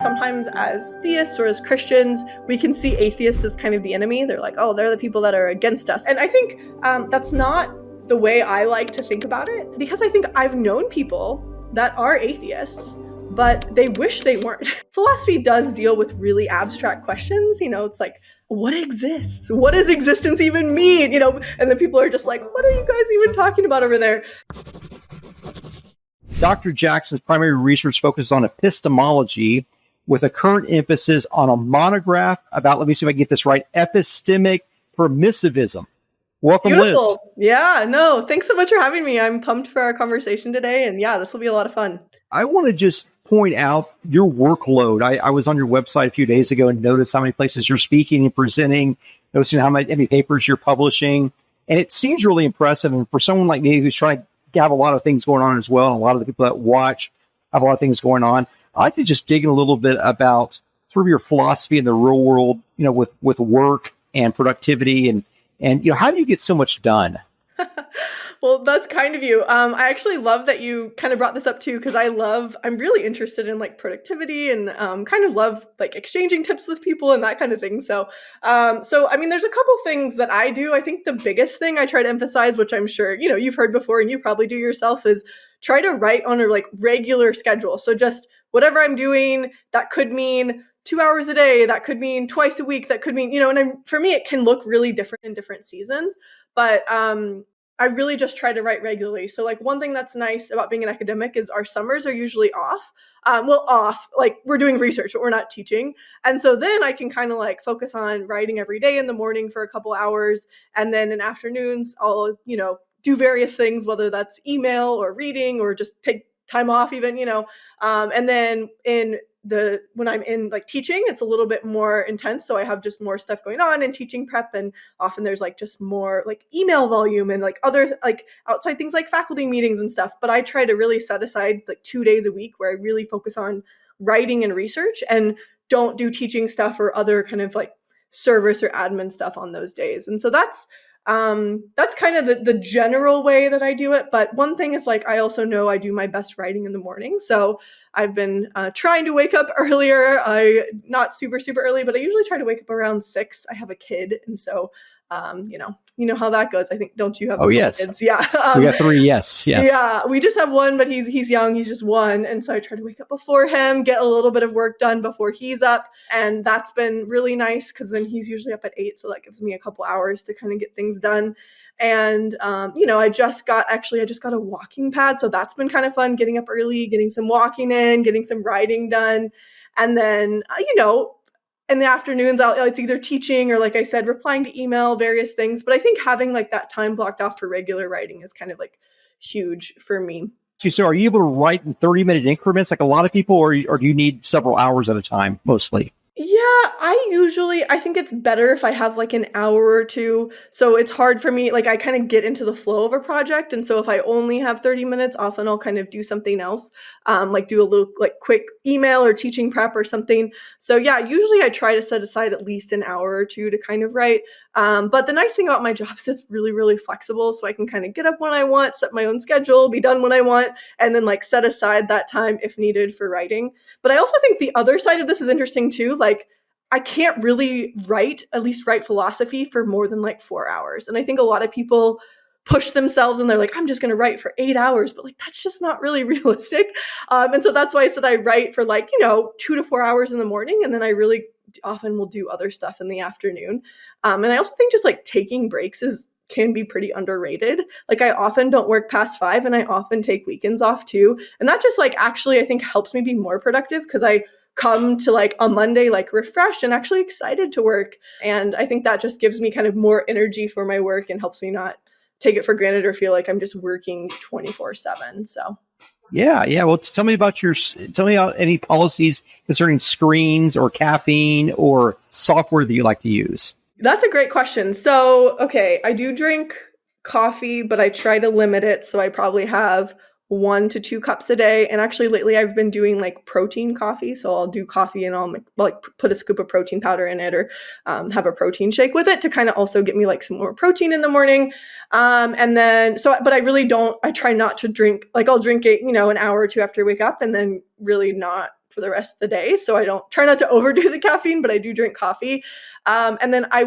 Sometimes as theists or as Christians, we can see atheists as kind of the enemy. They're like, oh, they're the people that are against us. And I think that's not the way I like to think about it, because I think I've known people that are atheists, but they wish they weren't. Philosophy does deal with really abstract questions. It's like, what exists? What does existence even mean? And then people are just like, what are you guys even talking about over there? Dr. Jackson's primary research focuses on epistemology, with a current emphasis on a monograph about, let me see if I can get this right, epistemic permissivism. Welcome, Beautiful. Liz. Yeah, no, thanks so much for having me. I'm pumped for our conversation today. And yeah, this will be a lot of fun. I want to just point out your workload. I was on your website a few days ago and noticed how many places you're speaking and presenting, noticing how many papers you're publishing. And it seems really impressive. And for someone like me who's trying to have a lot of things going on as well, and a lot of the people that watch have a lot of things going on, I'd like to just dig in a little bit about sort of your philosophy in the real world, with work and productivity and how do you get so much done? Well, that's kind of you. I actually love that you kind of brought this up too, because I'm really interested in like productivity and kind of love like exchanging tips with people and that kind of thing. So I mean, there's a couple things that I do. I think the biggest thing I try to emphasize, which I'm sure, you've heard before and you probably do yourself, is try to write on a like regular schedule. So just whatever I'm doing, that could mean 2 hours a day, that could mean twice a week, that could mean, for me, it can look really different in different seasons, but I really just try to write regularly. So like one thing that's nice about being an academic is our summers are usually off. Like we're doing research, but we're not teaching. And so then I can kind of like focus on writing every day in the morning for a couple hours. And then in afternoons, I'll, do various things, whether that's email or reading or just take time off even, and then when I'm in like teaching, it's a little bit more intense. So I have just more stuff going on in teaching prep. And often there's like just more like email volume and like other like outside things like faculty meetings and stuff. But I try to really set aside like 2 days a week where I really focus on writing and research and don't do teaching stuff or other kind of like service or admin stuff on those days. And so that's kind of the general way that I do it. But one thing is like, I also know I do my best writing in the morning. So I've been trying to wake up earlier. Not super, super early, but I usually try to wake up around 6. I have a kid. And so, you know how that goes. I think, don't you have kids? Yeah. We got 3. Yes. Yeah. We just have one, but he's young. He's just 1. And so I try to wake up before him, get a little bit of work done before he's up. And that's been really nice because then he's usually up at 8. So that gives me a couple hours to kind of get things done. And, I just got a walking pad. So that's been kind of fun, getting up early, getting some walking in, getting some writing done. And then, in the afternoons, it's either teaching or, like I said, replying to email, various things. But I think having like that time blocked off for regular writing is kind of like huge for me. So are you able to write in 30-minute increments like a lot of people, or do you need several hours at a time mostly? Yeah, I think it's better if I have like an hour or two. So it's hard for me, like I kind of get into the flow of a project. And so if I only have 30 minutes, often I'll kind of do something else, like do a little like quick email or teaching prep or something. So yeah, usually I try to set aside at least an hour or two to kind of write. But the nice thing about my job is it's really, really flexible. So I can kind of get up when I want, set my own schedule, be done when I want, and then like set aside that time if needed for writing. But I also think the other side of this is interesting too. Like I can't really write philosophy for more than like 4 hours. And I think a lot of people push themselves and they're like, I'm just going to write for 8 hours, but like, that's just not really realistic. And so that's why I said I write for like, 2 to 4 hours in the morning. And then I really often will do other stuff in the afternoon. And I also think just like taking breaks can be pretty underrated. Like I often don't work past 5 and I often take weekends off too. And that just like actually I think helps me be more productive because I come to like a Monday like refreshed and actually excited to work. And I think that just gives me kind of more energy for my work and helps me not take it for granted or feel like I'm just working 24/7. So yeah. Well, tell me about any policies concerning screens or caffeine or software that you like to use. That's a great question. So, okay, I do drink coffee, but I try to limit it. So I probably have 1 to 2 cups a day. And actually lately I've been doing like protein coffee. So I'll do coffee and I'll like put a scoop of protein powder in it or have a protein shake with it to kind of also get me like some more protein in the morning. But I really don't, I try not to drink, like I'll drink it, an hour or two after I wake up and then really not for the rest of the day. So I don't try not to overdo the caffeine, but I do drink coffee. And then I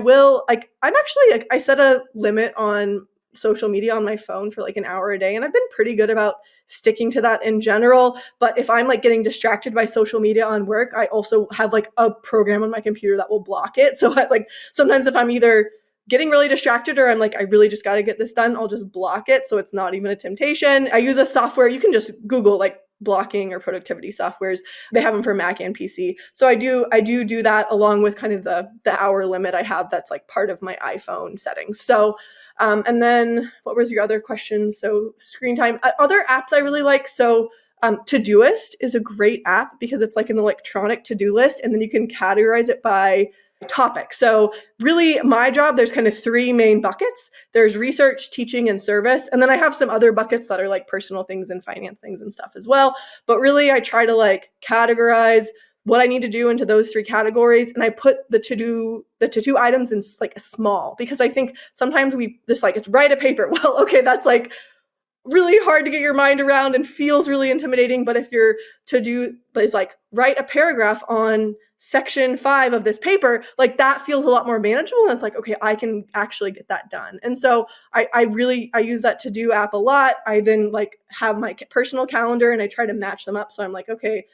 set a limit on social media on my phone for like an hour a day. And I've been pretty good about sticking to that in general. But if I'm like getting distracted by social media on work, I also have like a program on my computer that will block it. So I, like sometimes if I'm either getting really distracted or I'm like, I really just got to get this done, I'll just block it. So it's not even a temptation. I use a software. You can just Google like blocking or productivity softwares. They have them for Mac and PC. So I do that along with kind of the hour limit I have. That's like part of my iPhone settings. So, and then what was your other question? So screen time, other apps I really like. So Todoist is a great app because it's like an electronic to-do list, and then you can categorize it by topic. So really my job, there's kind of three main buckets. There's research, teaching, and service. And then I have some other buckets that are like personal things and finance things and stuff as well. But really I try to like categorize what I need to do into those three categories. And I put the to-do items in like a small, because I think sometimes we just like, it's write a paper. Well, okay, that's like really hard to get your mind around and feels really intimidating. But if your to-do is like write a paragraph on section 5 of this paper, like that feels a lot more manageable. And it's like, okay, I can actually get that done. And so I use that to-do app a lot. I then like have my personal calendar and I try to match them up. So I'm like, okay,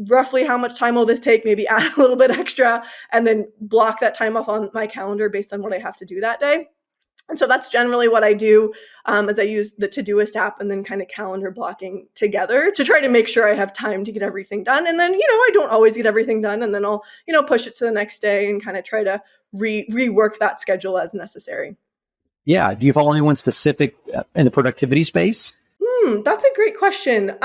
roughly how much time will this take? Maybe add a little bit extra and then block that time off on my calendar based on what I have to do that day. And so that's generally what I do, is I use the Todoist app and then kind of calendar blocking together to try to make sure I have time to get everything done. And then, I don't always get everything done. And then I'll, push it to the next day and kind of try to rework that schedule as necessary. Yeah. Do you follow anyone specific in the productivity space? That's a great question.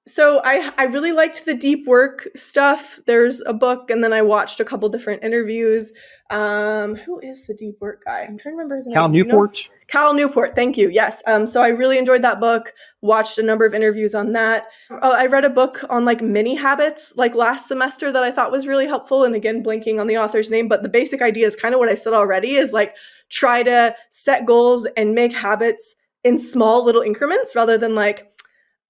So I really liked the deep work stuff. There's a book, and then I watched a couple different interviews. Who is the deep work guy? I'm trying to remember his name. Cal Newport? Cal Newport. Thank you. Yes. So I really enjoyed that book, watched a number of interviews on that. I read a book on like mini habits like last semester that I thought was really helpful. And again, blanking on the author's name, but the basic idea is kind of what I said already, is like try to set goals and make habits in small little increments rather than like,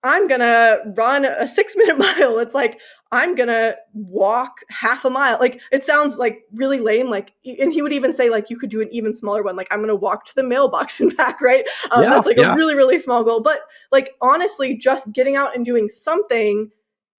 I'm going to run a 6-minute mile. It's like, I'm going to walk half a mile. Like, it sounds like really lame. Like, and he would even say like, you could do an even smaller one. Like, I'm going to walk to the mailbox and back, right? That's like a really, really small goal. But like, honestly, just getting out and doing something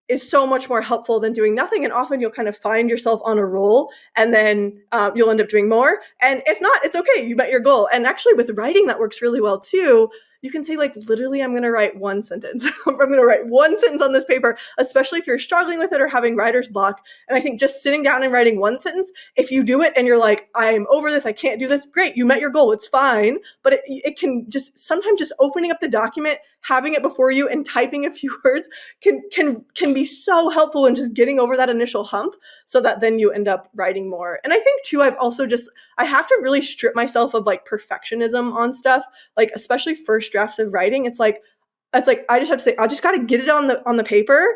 is so much more helpful than doing nothing. And often you'll kind of find yourself on a roll, and then you'll end up doing more. And if not, it's okay. You met your goal. And actually with writing, that works really well too. You can say like, literally, I'm going to write one sentence. I'm going to write one sentence on this paper, especially if you're struggling with it or having writer's block. And I think just sitting down and writing one sentence, if you do it and you're like, I'm over this, I can't do this, great, you met your goal, it's fine. But it can just, sometimes just opening up the document, having it before you and typing a few words can be so helpful in just getting over that initial hump, so that then you end up writing more. And I think too, I have to really strip myself of like perfectionism on stuff, like especially first drafts of writing. It's like I just have to say, I just got to get it on the paper,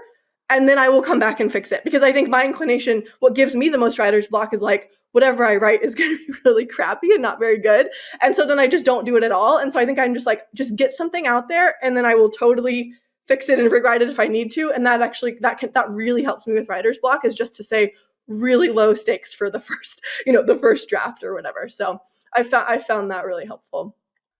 and then I will come back and fix it. Because I think my inclination, what gives me the most writer's block is like, whatever I write is going to be really crappy and not very good. And so then I just don't do it at all. And so I think I'm just like, just get something out there, and then I will totally fix it and rewrite it if I need to. And that really helps me with writer's block, is just to say really low stakes for the first draft or whatever. So I found that really helpful.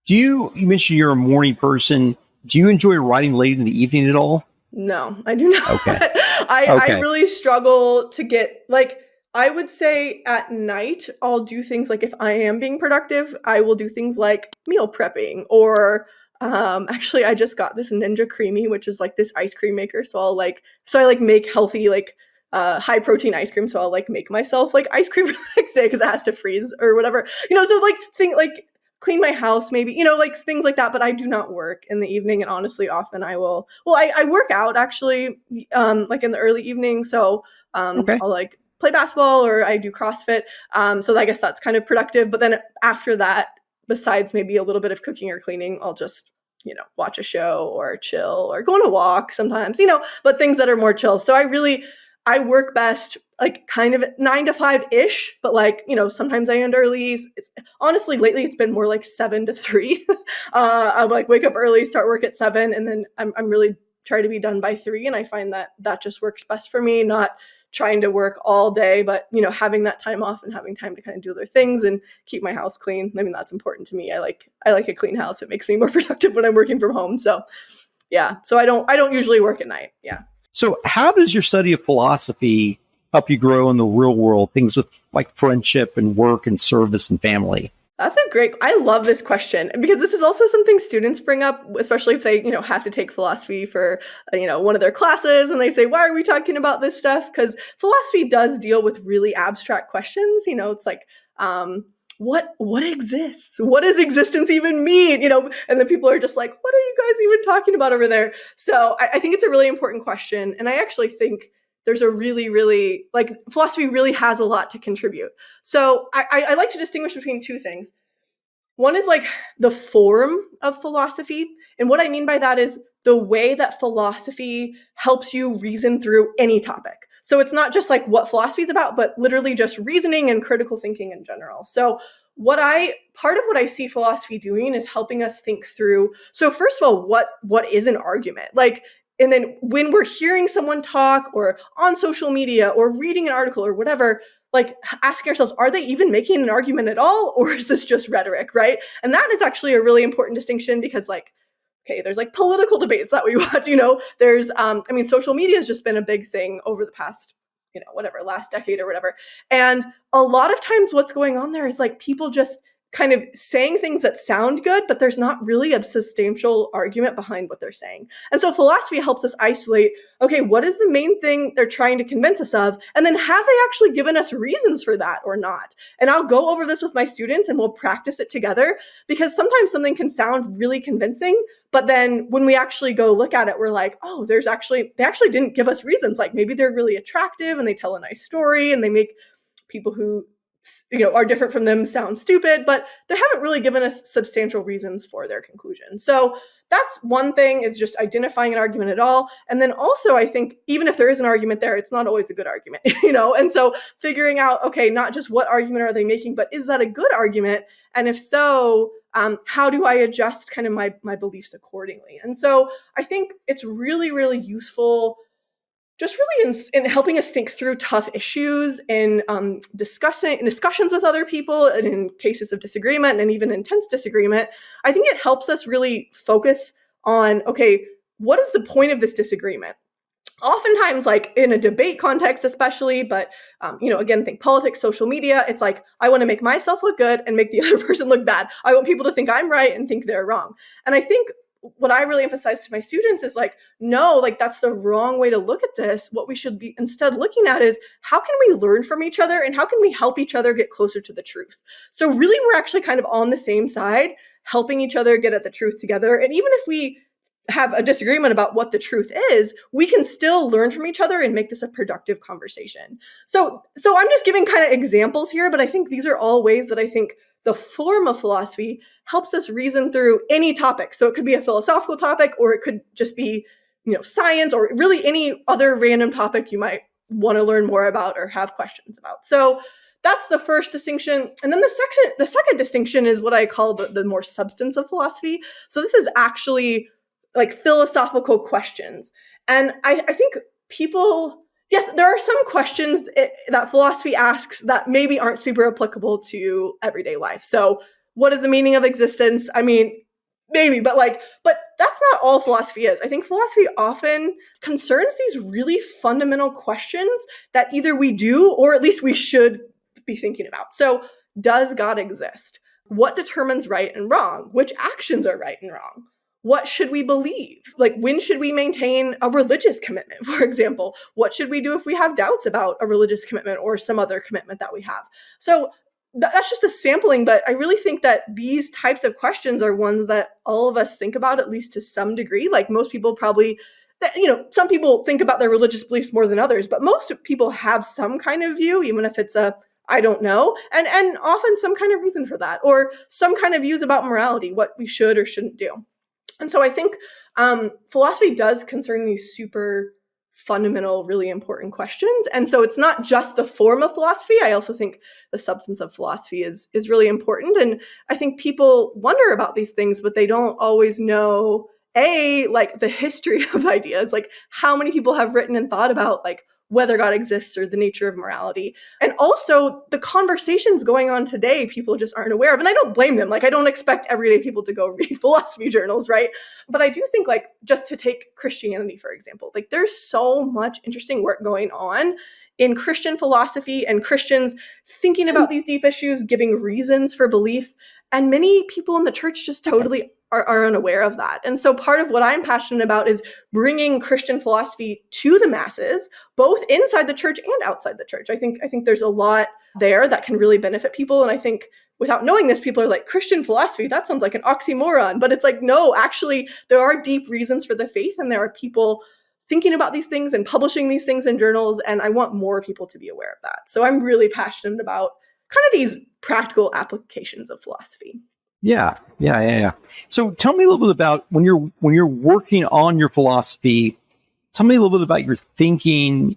You mentioned you're a morning person. Do you enjoy writing late in the evening at all? No, I do not. Okay. I really struggle to get, like, I would say at night, I'll do things like, if I am being productive, I will do things like meal prepping, or actually I just got this Ninja Creamy, which is like this ice cream maker. So I make healthy, like, high protein ice cream. So I'll like make myself like ice cream for the next day because it has to freeze or whatever, so like clean my house, maybe, like things like that. But I do not work in the evening. And honestly, often I work out actually, like in the early evening. So Okay. I'll like play basketball, or I do CrossFit. So I guess that's kind of productive. But then after that, besides maybe a little bit of cooking or cleaning, I'll just, watch a show or chill or go on a walk sometimes, but things that are more chill. So I work best like kind of 9 to 5-ish, but like, sometimes I end early. Honestly, lately it's been more like 7 to 3. I like wake up early, start work at 7, and then I'm really try to be done by 3. And I find that that just works best for me, not trying to work all day, but, having that time off and having time to kind of do other things and keep my house clean. I mean, that's important to me. I like a clean house. It makes me more productive when I'm working from home. So yeah. So I don't usually work at night. Yeah. So how does your study of philosophy help you grow in the real world, things with like friendship and work and service and family? I love this question, because this is also something students bring up, especially if they, have to take philosophy for, one of their classes, and they say, why are we talking about this stuff? Because philosophy does deal with really abstract questions. It's like, what exists? What does existence even mean? And then people are just like, what are you guys even talking about over there? So I think it's a really important question. And I actually think there's a really, really, philosophy really has a lot to contribute. So I like to distinguish between 2 things. One is the form of philosophy. And what I mean by that is the way that philosophy helps you reason through any topic. So it's not just what philosophy is about, but literally just reasoning and critical thinking in general. So part of what I see philosophy doing is helping us think through. So first of all, what is an argument? And then when we're hearing someone talk or on social media or reading an article or whatever, asking ourselves, are they even making an argument at all? Or is this just rhetoric, right? And that is actually a really important distinction, because there's political debates that we watch, there's, social media has just been a big thing over the past, last decade or whatever. And a lot of times what's going on there is people just kind of saying things that sound good, but there's not really a substantial argument behind what they're saying. And so philosophy helps us isolate, okay, what is the main thing they're trying to convince us of? And then have they actually given us reasons for that or not? And I'll go over this with my students and we'll practice it together, because sometimes something can sound really convincing, but then when we actually go look at it, we're like, oh, they actually didn't give us reasons. Maybe they're really attractive and they tell a nice story and they make people who are different from them sound stupid, but they haven't really given us substantial reasons for their conclusion. So that's one thing, is just identifying an argument at all. And then also, I think even if there is an argument there, it's not always a good argument, And so figuring out, okay, not just what argument are they making, but is that a good argument? And if so, how do I adjust kind of my beliefs accordingly? And so I think it's really, really useful just really in helping us think through tough issues and discussions with other people, and in cases of disagreement and even intense disagreement. I think it helps us really focus on, okay, what is the point of this disagreement? Oftentimes, in a debate context especially, but again, think politics, social media, it's I want to make myself look good and make the other person look bad. I want people to think I'm right and think they're wrong. And I think what I really emphasize to my students is no, that's the wrong way to look at this. What we should be instead looking at is, how can we learn from each other and how can we help each other get closer to the truth? So really, we're actually kind of on the same side, helping each other get at the truth together. And even if we have a disagreement about what the truth is, we can still learn from each other and make this a productive conversation. So I'm just giving kind of examples here, but I think these are all ways that I think the form of philosophy helps us reason through any topic. So it could be a philosophical topic, or it could just be, science, or really any other random topic you might want to learn more about or have questions about. So that's the first distinction. And then the second distinction is what I call the more substance of philosophy. So this is actually philosophical questions. And I think yes, there are some questions that philosophy asks that maybe aren't super applicable to everyday life. So what is the meaning of existence? I mean, maybe, but that's not all philosophy is. I think philosophy often concerns these really fundamental questions that either we do, or at least we should be thinking about. So does God exist? What determines right and wrong? Which actions are right and wrong? What should we believe? When should we maintain a religious commitment, for example? What should we do if we have doubts about a religious commitment or some other commitment that we have? So that's just a sampling, but I really think that these types of questions are ones that all of us think about, at least to some degree. Most people probably, some people think about their religious beliefs more than others, but most people have some kind of view, even if it's I don't know, and often some kind of reason for that, or some kind of views about morality, what we should or shouldn't do. And so I think philosophy does concern these super fundamental, really important questions. And so it's not just the form of philosophy. I also think the substance of philosophy is really important. And I think people wonder about these things, but they don't always know like the history of ideas, like how many people have written and thought about like whether God exists or the nature of morality. And also the conversations going on today, people just aren't aware of. And I don't blame them. Like, I don't expect everyday people to go read philosophy journals, right? But I do think, like, just to take Christianity, for example, like there's so much interesting work going on in Christian philosophy and Christians thinking about these deep issues, giving reasons for belief. And many people in the church just totally are unaware of that. And so part of what I'm passionate about is bringing Christian philosophy to the masses, both inside the church and outside the church. I think there's a lot there that can really benefit people. And I think without knowing this, people are like, Christian philosophy, that sounds like an oxymoron. But it's like, no, actually, there are deep reasons for the faith, and there are people thinking about these things and publishing these things in journals. And I want more people to be aware of that. So I'm really passionate about kind of these practical applications of philosophy. Yeah. So tell me a little bit about when you're working on your philosophy. Tell me a little bit about your thinking,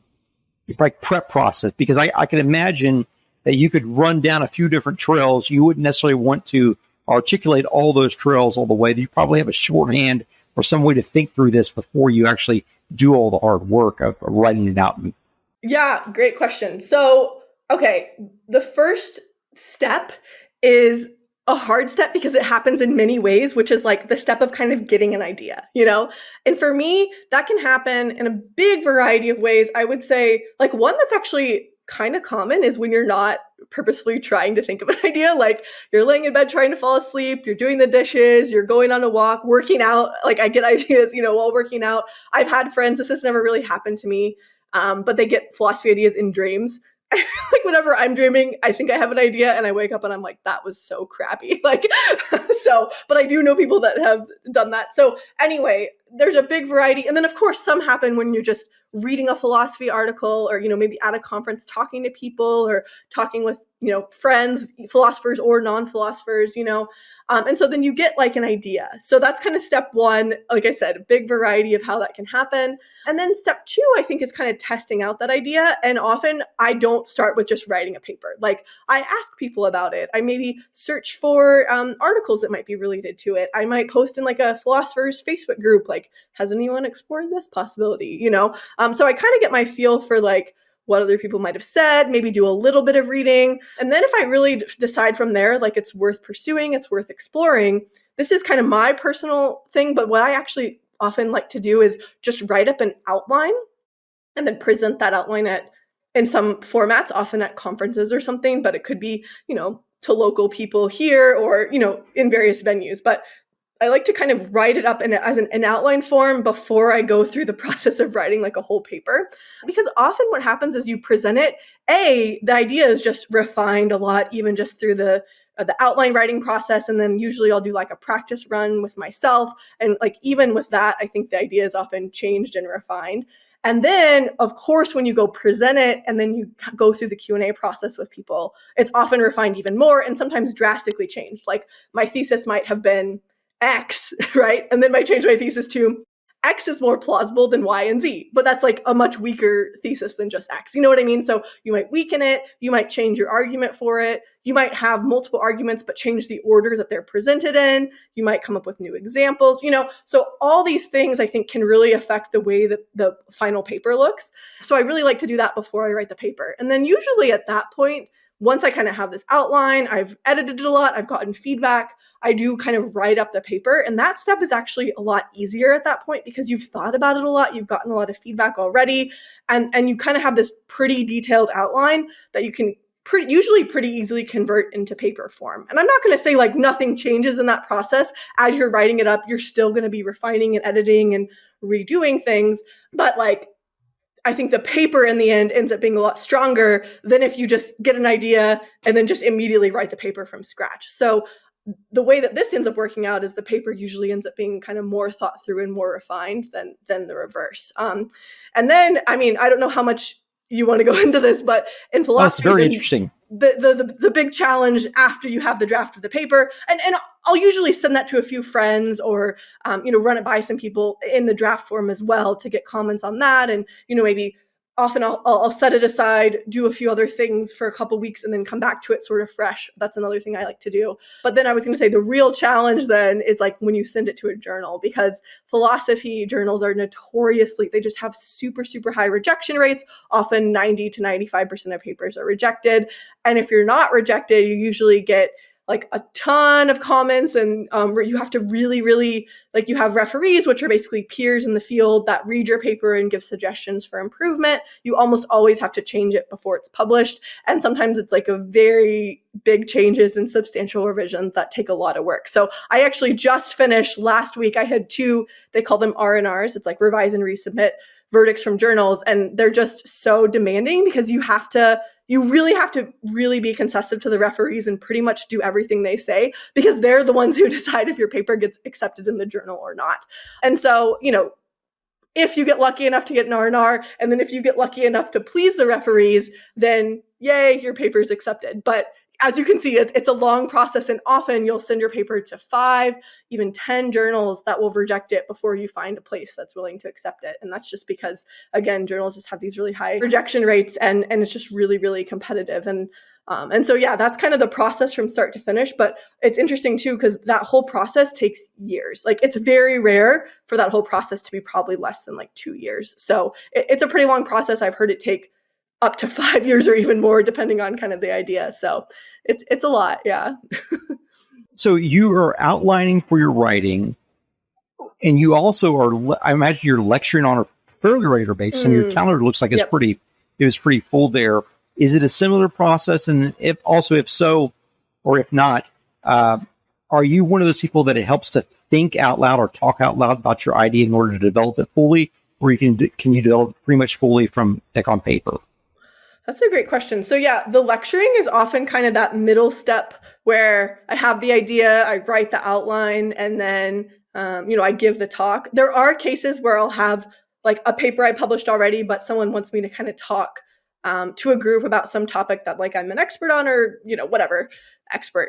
like prep process, because I can imagine that you could run down a few different trails. You wouldn't necessarily want to articulate all those trails all the way. You probably have a shorthand or some way to think through this before you actually do all the hard work of writing it out. Yeah, great question. So, okay, the first step is a hard step because it happens in many ways, which is like the step of kind of getting an idea, you know? And for me, that can happen in a big variety of ways. I would say like one that's actually kind of common is when you're not purposefully trying to think of an idea, like you're laying in bed trying to fall asleep, you're doing the dishes, you're going on a walk, working out. Like I get ideas, you know, while working out. I've had friends, this has never really happened to me, but they get philosophy ideas in dreams. Like whenever I'm dreaming, I think I have an idea and I wake up and I'm like, that was so crappy. Like, but I do know people that have done that. So anyway, there's a big variety. And then of course, some happen when you're just reading a philosophy article or, you know, maybe at a conference talking to people or talking with, you know, friends, philosophers or non-philosophers, you know. And so then you get like an idea. So that's kind of step one. Like I said, a big variety of how that can happen. And then step two, I think, is kind of testing out that idea. And often I don't start with just writing a paper. Like I ask people about it. I maybe search for articles that might be related to it. I might post in like a philosopher's Facebook group, like, has anyone explored this possibility? You know? So I kind of get my feel for like what other people might have said, maybe do a little bit of reading. And then if I really decide from there, like it's worth pursuing, it's worth exploring, this is kind of my personal thing. But what I actually often like to do is just write up an outline and then present that outline in some formats, often at conferences or something, but it could be, you know, to local people here or, you know, in various venues. But I like to kind of write it up as an outline form before I go through the process of writing like a whole paper. Because often what happens is you present it, the idea is just refined a lot, even just through the outline writing process. And then usually I'll do like a practice run with myself. And like, even with that, I think the idea is often changed and refined. And then, of course, when you go present it and then you go through the Q&A process with people, it's often refined even more and sometimes drastically changed. Like my thesis might have been X, right? And then might change my thesis to X is more plausible than Y and Z, but that's like a much weaker thesis than just X. You know what I mean? So you might weaken it, you might change your argument for it, you might have multiple arguments but change the order that they're presented in, you might come up with new examples, you know? So all these things I think can really affect the way that the final paper looks. So I really like to do that before I write the paper. And then usually at that point, once I kind of have this outline, I've edited it a lot, I've gotten feedback, I do kind of write up the paper. And that step is actually a lot easier at that point because you've thought about it a lot, you've gotten a lot of feedback already, and you kind of have this pretty detailed outline that you can usually pretty easily convert into paper form. And I'm not going to say like nothing changes in that process. As you're writing it up, you're still going to be refining and editing and redoing things. But like, I think the paper in the end ends up being a lot stronger than if you just get an idea and then just immediately write the paper from scratch. So the way that this ends up working out is the paper usually ends up being kind of more thought through and more refined than the reverse. And then, I mean, I don't know how much you want to go into this, but in philosophy, that's very interesting. The big challenge after you have the draft of the paper, and I'll usually send that to a few friends or run it by some people in the draft form as well to get comments on that, and maybe often I'll set it aside, do a few other things for a couple weeks, and then come back to it sort of fresh. That's another thing I like to do. But then I was going to say the real challenge then is like when you send it to a journal, because philosophy journals are notoriously, they just have super, super high rejection rates. Often 90 to 95% of papers are rejected. And if you're not rejected, you usually get like a ton of comments, and you have to really, really, like, you have referees, which are basically peers in the field that read your paper and give suggestions for improvement. You almost always have to change it before it's published. And sometimes it's like a very big changes and substantial revisions that take a lot of work. So I actually just finished last week. I had 2, they call them R&Rs. It's like revise and resubmit verdicts from journals. And they're just so demanding because you really have to really be concessive to the referees and pretty much do everything they say, because they're the ones who decide if your paper gets accepted in the journal or not. And so, if you get lucky enough to get an R&R, and then if you get lucky enough to please the referees, then yay, your paper is accepted. But as you can see, it's a long process, and often you'll send your paper to 5, even 10 journals that will reject it before you find a place that's willing to accept it. And that's just because, again, journals just have these really high rejection rates, and it's just really, really competitive. And so, yeah, that's kind of the process from start to finish. But it's interesting, too, because that whole process takes years. Like, it's very rare for that whole process to be probably less than like 2 years. So it's a pretty long process. I've heard it take up to 5 years or even more, depending on kind of the idea. So it's a lot. Yeah. So you are outlining for your writing, and you also are, I imagine you're lecturing on a fairly regular basis, and your calendar looks like it was pretty full there. Is it a similar process? And if so, or if not, are you one of those people that it helps to think out loud or talk out loud about your idea in order to develop it fully, or can you develop pretty much fully from on paper? That's a great question. So yeah, the lecturing is often kind of that middle step where I have the idea, I write the outline, and then, I give the talk. There are cases where I'll have like a paper I published already, but someone wants me to kind of talk to a group about some topic that like I'm an expert on, or, whatever expert,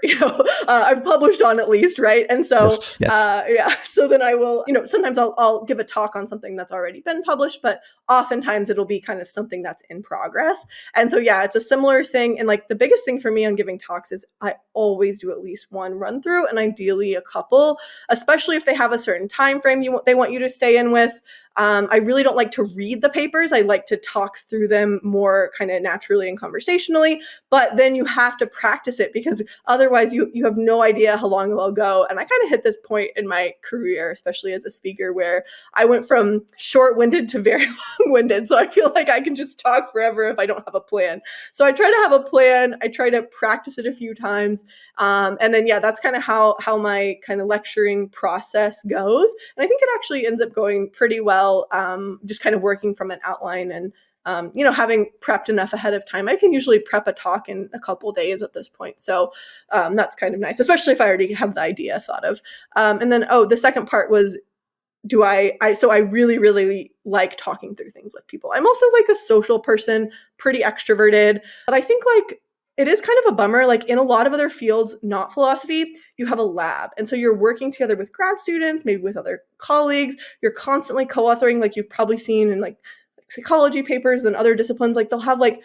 I've published on at least. Right. And so, yes. So then I will, sometimes I'll give a talk on something that's already been published, but oftentimes it'll be kind of something that's in progress. And so, yeah, it's a similar thing. And like the biggest thing for me on giving talks is I always do at least one run through, and ideally a couple, especially if they have a certain time frame they want you to stay in with. I really don't like to read the papers. I like to talk through them more kind of naturally and conversationally, but then you have to practice it, because otherwise you have no idea how long it will go. And I kind of hit this point in my career, especially as a speaker, where I went from short-winded to very long-winded. So I feel like I can just talk forever if I don't have a plan. So I try to have a plan. I try to practice it a few times. And then, yeah, that's kind of how my kind of lecturing process goes. And I think it actually ends up going pretty well, just kind of working from an outline and, having prepped enough ahead of time. I can usually prep a talk in a couple days at this point. So that's kind of nice, especially if I already have the idea thought of. And then, the second part was, so I really, really like talking through things with people. I'm also like a social person, pretty extroverted, but I think like it is kind of a bummer. Like in a lot of other fields, not philosophy, you have a lab. And so you're working together with grad students, maybe with other colleagues. You're constantly co-authoring, like you've probably seen in like psychology papers and other disciplines. Like they'll have like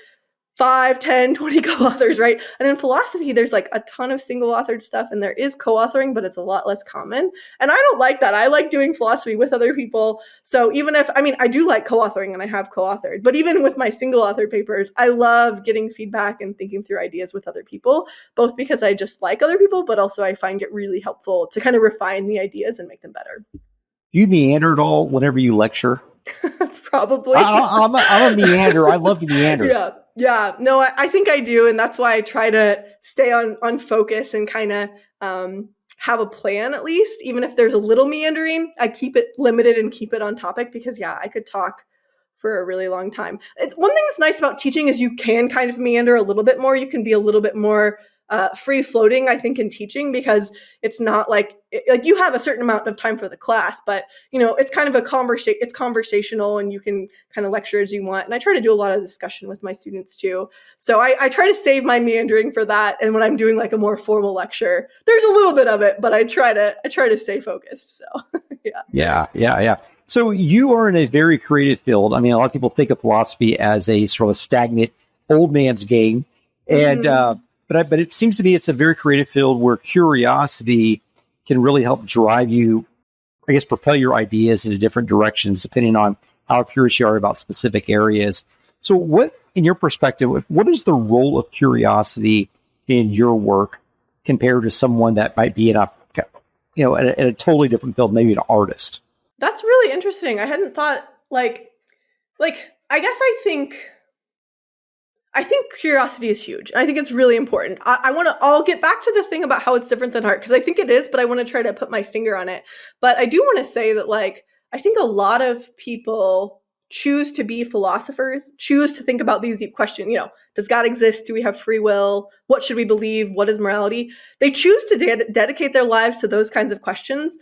5, 10, 20 co-authors, right? And in philosophy, there's like a ton of single authored stuff, and there is co-authoring, but it's a lot less common. And I don't like that. I like doing philosophy with other people. So I do like co-authoring, and I have co-authored, but even with my single authored papers, I love getting feedback and thinking through ideas with other people, both because I just like other people, but also I find it really helpful to kind of refine the ideas and make them better. Do you meander at all whenever you lecture? Probably. I'm a meander. I love to meander. Yeah. No, I think I do. And that's why I try to stay on focus and kind of have a plan, at least. Even if there's a little meandering, I keep it limited and keep it on topic, because, yeah, I could talk for a really long time. It's one thing that's nice about teaching is you can kind of meander a little bit more. You can be a little bit more free floating, I think, in teaching, because it's not like you have a certain amount of time for the class, but it's kind of it's conversational, and you can kind of lecture as you want. And I try to do a lot of discussion with my students too. So I try to save my meandering for that. And when I'm doing like a more formal lecture, there's a little bit of it, but I try to stay focused. So yeah. So you are in a very creative field. I mean, a lot of people think of philosophy as a sort of a stagnant old man's game, and but it seems to me it's a very creative field where curiosity can really help drive you, I guess, propel your ideas into different directions depending on how curious you are about specific areas. So, what, in your perspective, what is the role of curiosity in your work compared to someone that might be in a in a totally different field, maybe an artist? That's really interesting. I hadn't thought like I guess I think curiosity is huge. I think it's really important. I'll get back to the thing about how it's different than art, because I think it is, but I want to try to put my finger on it. But I do want to say that, like, I think a lot of people choose to be philosophers, choose to think about these deep questions. You know, does God exist? Do we have free will? What should we believe? What is morality? They choose to dedicate their lives to those kinds of questions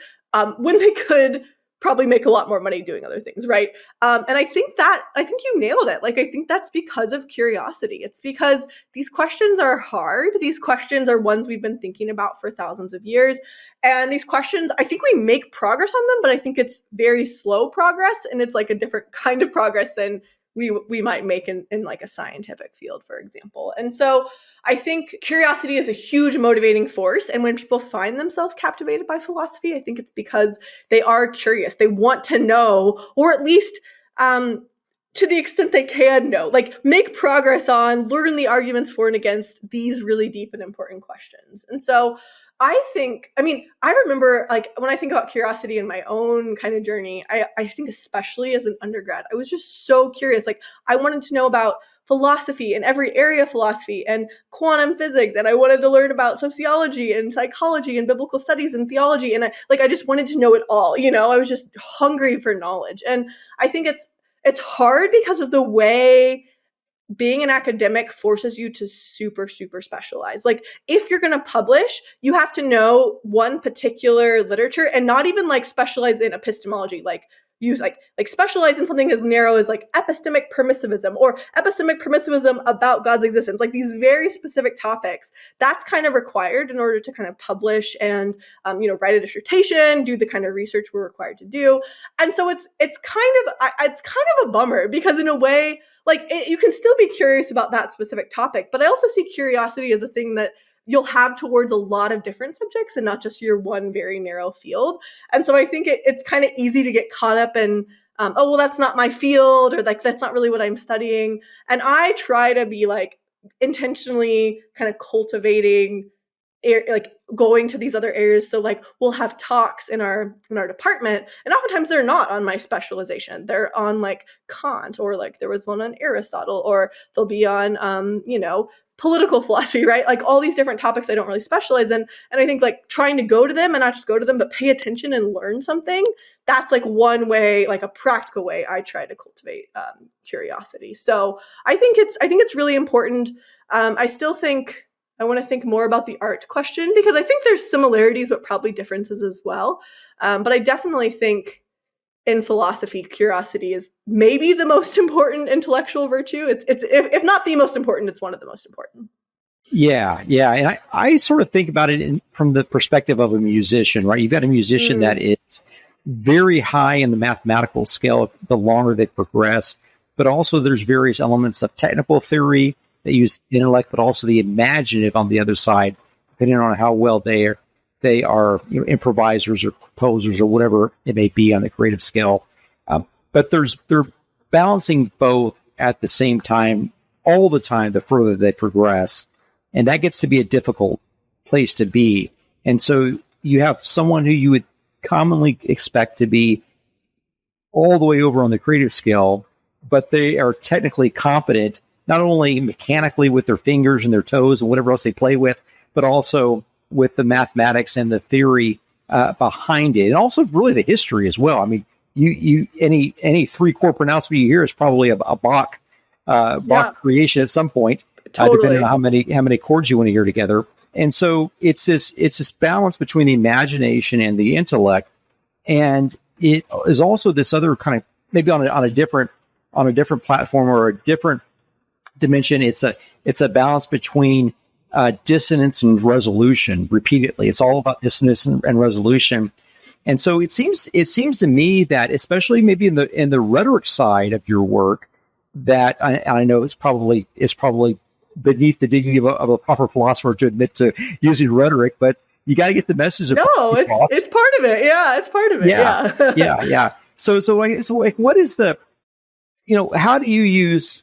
when they could probably make a lot more money doing other things, right? And I think you nailed it. Like, I think that's because of curiosity. It's because these questions are hard. These questions are ones we've been thinking about for thousands of years. And these questions, I think we make progress on them, but I think it's very slow progress. And it's like a different kind of progress than we might make in like a scientific field, for example. And so I think curiosity is a huge motivating force. And when people find themselves captivated by philosophy, I think it's because they are curious. They want to know, or at least to the extent they can know, like make progress on, learn the arguments for and against these really deep and important questions. And so I remember, like, when I think about curiosity in my own kind of journey, I think especially as an undergrad, I was just so curious. Like, I wanted to know about philosophy and every area of philosophy and quantum physics. And I wanted to learn about sociology and psychology and biblical studies and theology. And I just wanted to know it all. You know, I was just hungry for knowledge. And I think it's hard because of the way being an academic forces you to super, super specialize. Like, if you're going to publish, you have to know one particular literature and not even like specialize in epistemology, like use like specialize in something as narrow as like epistemic permissivism or epistemic permissivism about God's existence, like these very specific topics. That's kind of required in order to kind of publish and, write a dissertation, do the kind of research we're required to do. And so it's kind of a bummer, because in a way, you can still be curious about that specific topic, but I also see curiosity as a thing that you'll have towards a lot of different subjects and not just your one very narrow field. And so I think it's kind of easy to get caught up in, that's not my field, or like, that's not really what I'm studying. And I try to be like intentionally kind of cultivating going to these other areas. So like, we'll have talks in our department, and oftentimes they're not on my specialization. They're on like Kant, or like there was one on Aristotle, or they'll be on political philosophy, right? Like all these different topics I don't really specialize in. And I think like trying to go to them and not just go to them, but pay attention and learn something, that's like one way, like a practical way I try to cultivate curiosity. So I think it's really important. I still think I want to think more about the art question, because I think there's similarities, but probably differences as well. But I definitely think in philosophy, curiosity is maybe the most important intellectual virtue. It's if not the most important, it's one of the most important. Yeah. And I sort of think about it from the perspective of a musician, right? You've got a musician that is very high in the mathematical scale the longer they progress, but also there's various elements of technical theory that use intellect, but also the imaginative on the other side, depending on how well they are improvisers or composers or whatever it may be on the creative scale. But they're balancing both at the same time, all the time, the further they progress. And that gets to be a difficult place to be. And so you have someone who you would commonly expect to be all the way over on the creative scale, but they are technically competent, not only mechanically with their fingers and their toes and whatever else they play with, but also with the mathematics and the theory behind it, and also really the history as well. I mean, any three-chord pronouncement you hear is probably a Bach creation at some point, totally. Depending on how many chords you want to hear together. And so it's this balance between the imagination and the intellect, and it is also this other kind of, maybe on a different platform or a different dimension. It's a balance between dissonance and resolution repeatedly. It's all about dissonance and resolution. And so it seems to me that, especially maybe in the rhetoric side of your work, that I know it's probably beneath the dignity of a proper philosopher to admit to using rhetoric, but you got to get the message across. No, it's part of it. Yeah, it's part of it. Yeah. So like, what is the, how do you use,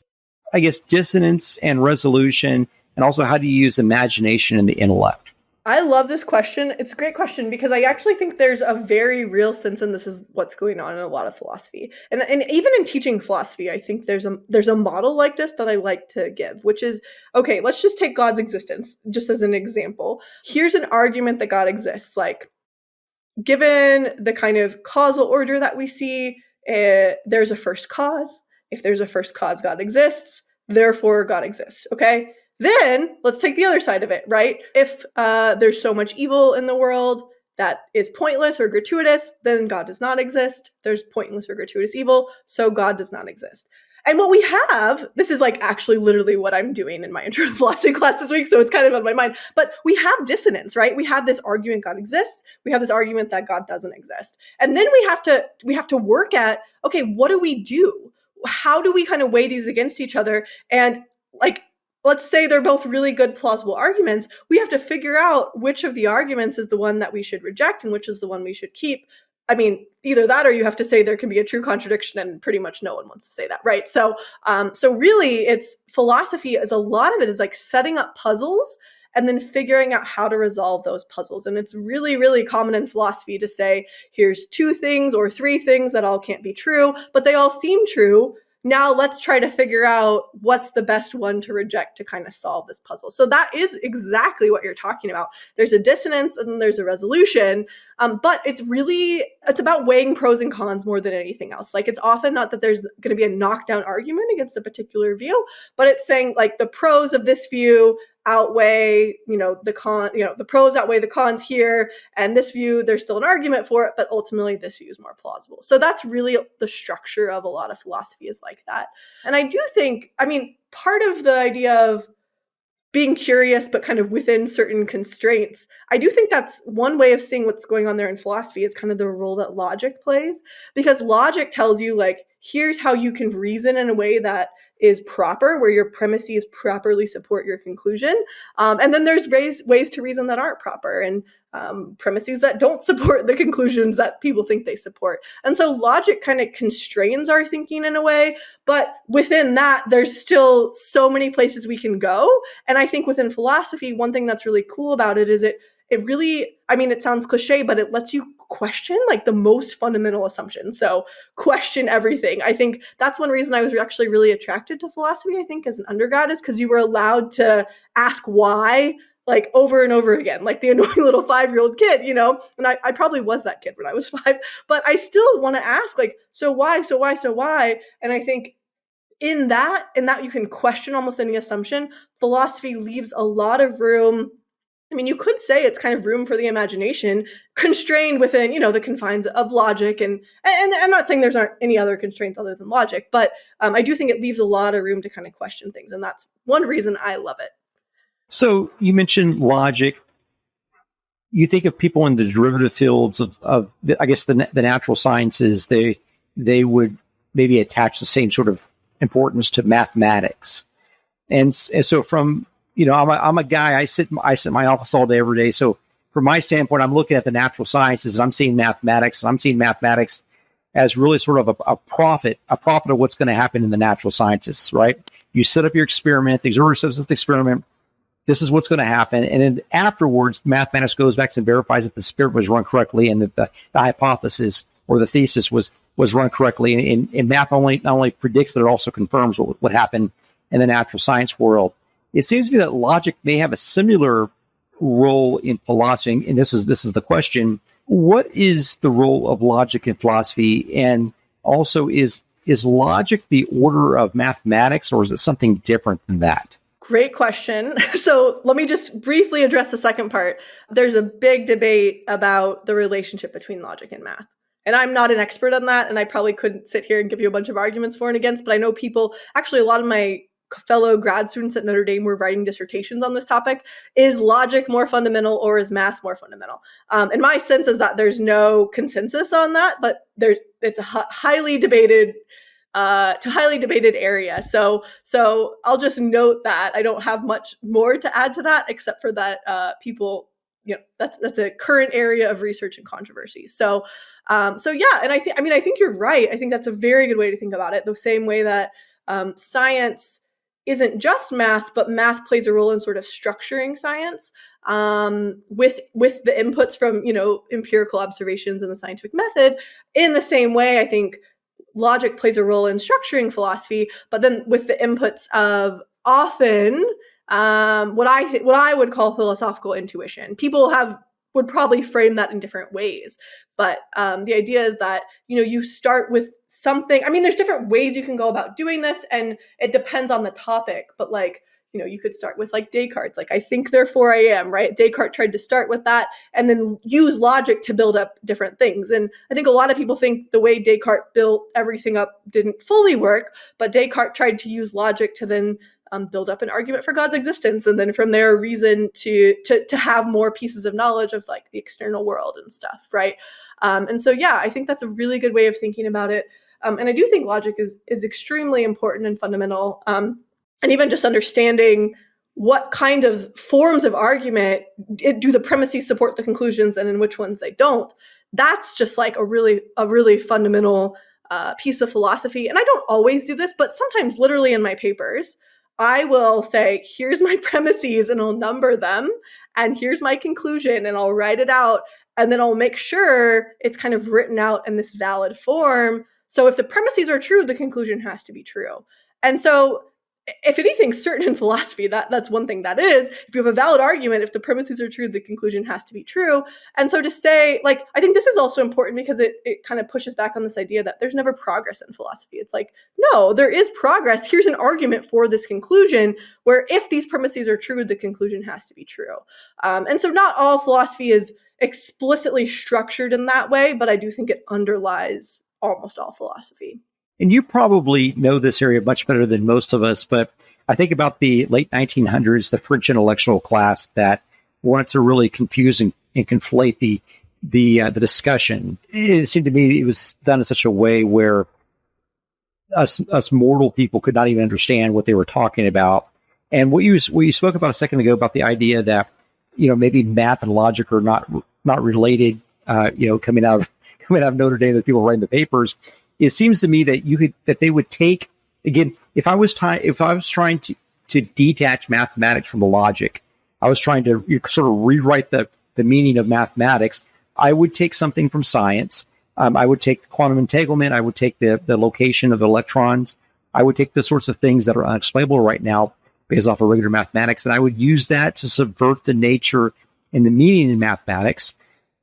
I guess, dissonance and resolution, and also how do you use imagination and the intellect? I love this question. It's a great question because I actually think there's a very real sense, and this is what's going on in a lot of philosophy. And even in teaching philosophy, I think there's a model like this that I like to give, which is, okay, let's just take God's existence just as an example. Here's an argument that God exists. Like, given the kind of causal order that we see, there's a first cause. If there's a first cause, God exists. Therefore, God exists. Okay? Then let's take the other side of it, right? If there's so much evil in the world that is pointless or gratuitous, then God does not exist. There's pointless or gratuitous evil, so God does not exist. And what we have, this is like actually literally what I'm doing in my intro to philosophy class this week, so it's kind of on my mind, but we have dissonance, right? We have this argument God exists. We have this argument that God doesn't exist. And then we have to work at, okay, what do we do? How do we kind of weigh these against each other? And like, let's say they're both really good, plausible arguments. We have to figure out which of the arguments is the one that we should reject and which is the one we should keep. I mean, either that or you have to say there can be a true contradiction, and pretty much no one wants to say that, right? So really, it's philosophy is a lot of it is like setting up puzzles and then figuring out how to resolve those puzzles. And it's really, really common in philosophy to say, here's 2 things or 3 things that all can't be true, but they all seem true. Now let's try to figure out what's the best one to reject to kind of solve this puzzle. So that is exactly what you're talking about. There's a dissonance and then there's a resolution, but it's about weighing pros and cons more than anything else. Like, it's often not that there's going to be a knockdown argument against a particular view, but it's saying like the pros of this view outweigh, the pros outweigh the cons here, and this view, there's still an argument for it, but ultimately this view is more plausible. So that's really the structure of a lot of philosophy is like that. And I do think, part of the idea of being curious, but kind of within certain constraints, I do think that's one way of seeing what's going on there in philosophy is kind of the role that logic plays, because logic tells you, like, here's how you can reason in a way that is proper, where your premises properly support your conclusion. And then there's ways to reason that aren't proper, and premises that don't support the conclusions that people think they support. And so logic kind of constrains our thinking in a way, but within that, there's still so many places we can go. And I think within philosophy, one thing that's really cool about it is it really, it sounds cliche, but it lets you question like the most fundamental assumptions. So question everything. I think that's one reason I was actually really attracted to philosophy, I think, as an undergrad, is because you were allowed to ask why, like, over and over again, like the annoying little 5-year-old kid, and I probably was that kid when I was 5, but I still want to ask, like, so why? And I think in that you can question almost any assumption. Philosophy leaves a lot of room. You could say it's kind of room for the imagination, constrained within, the confines of logic. And I'm not saying there's aren't any other constraints other than logic, but I do think it leaves a lot of room to kind of question things. And that's one reason I love it. So you mentioned logic. You think of people in the derivative fields of I guess, the natural sciences, they would maybe attach the same sort of importance to mathematics. And so from, I'm a guy, I sit in my office all day, every day. So from my standpoint, I'm looking at the natural sciences and I'm seeing mathematics, as really sort of a prophet of what's going to happen in the natural sciences, right? You set up your experiment, the observer sets up the experiment. This is what's going to happen. And then afterwards, mathematics goes back and verifies that the experiment was run correctly and that the hypothesis or the thesis was run correctly. And math not only predicts, but it also confirms what happened in the natural science world. It seems to me that logic may have a similar role in philosophy. And this is the question: what is the role of logic in philosophy? And also, is logic the order of mathematics, or is it something different than that? Great question. So let me just briefly address the second part. There's a big debate about the relationship between logic and math. And I'm not an expert on that, and I probably couldn't sit here and give you a bunch of arguments for and against, but I know people, actually a lot of my fellow grad students at Notre Dame were writing dissertations on this topic. Is logic more fundamental or is math more fundamental? And my sense is that there's no consensus on that, but it's a highly debated area. So I'll just note that I don't have much more to add to that, except for that that's a current area of research and controversy. So yeah, and I think you're right. I think that's a very good way to think about it. The same way that science isn't just math, but math plays a role in sort of structuring science with the inputs from empirical observations and the scientific method. In the same way, I think logic plays a role in structuring philosophy, but then with the inputs of often what I would call philosophical intuition. People would probably frame that in different ways, but the idea is that you start with something. I mean, there's different ways you can go about doing this, and it depends on the topic. But you could start with Descartes, I think therefore I am, right? Descartes tried to start with that and then use logic to build up different things. And I think a lot of people think the way Descartes built everything up didn't fully work, but Descartes tried to use logic to then build up an argument for God's existence, and then from there reason to have more pieces of knowledge of the external world and stuff, right? And so yeah, I think that's a really good way of thinking about it. And I do think logic is extremely important and fundamental. And even just understanding what kind of forms of argument do the premises support the conclusions and in which ones they don't. That's just a really fundamental piece of philosophy. And I don't always do this, but sometimes literally in my papers, I will say, here's my premises and I'll number them, and here's my conclusion and I'll write it out. And then I'll make sure it's kind of written out in this valid form. So if the premises are true, the conclusion has to be true. And so if anything's certain in philosophy, that's one thing that is, if you have a valid argument, if the premises are true, the conclusion has to be true. And so to say, I think this is also important because it kind of pushes back on this idea that there's never progress in philosophy. It's no, there is progress. Here's an argument for this conclusion where if these premises are true, the conclusion has to be true. And so not all philosophy is explicitly structured in that way, but I do think it underlies almost all philosophy. And you probably know this area much better than most of us, but I think about the late 1900s, the French intellectual class that wanted to really confuse and conflate the discussion. It seemed to me it was done in such a way where us mortal people could not even understand what they were talking about. And what you spoke about a second ago about the idea that maybe math and logic are not related. Coming out of Notre Dame, the people writing the papers. It seems to me that they would take, again, if I was trying to detach mathematics from the logic, I was trying to sort of rewrite the meaning of mathematics, I would take something from science. I would take quantum entanglement. I would take the location of electrons. I would take the sorts of things that are unexplainable right now based off of regular mathematics, and I would use that to subvert the nature and the meaning in mathematics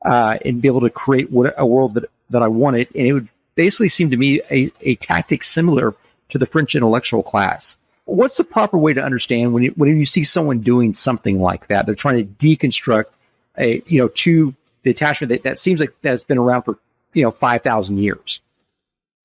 and be able to create a world that I wanted. And it would basically seem to me a tactic similar to the French intellectual class. What's the proper way to understand when you see someone doing something like that? They're trying to deconstruct to the attachment that seems like that's been around for 5,000 years.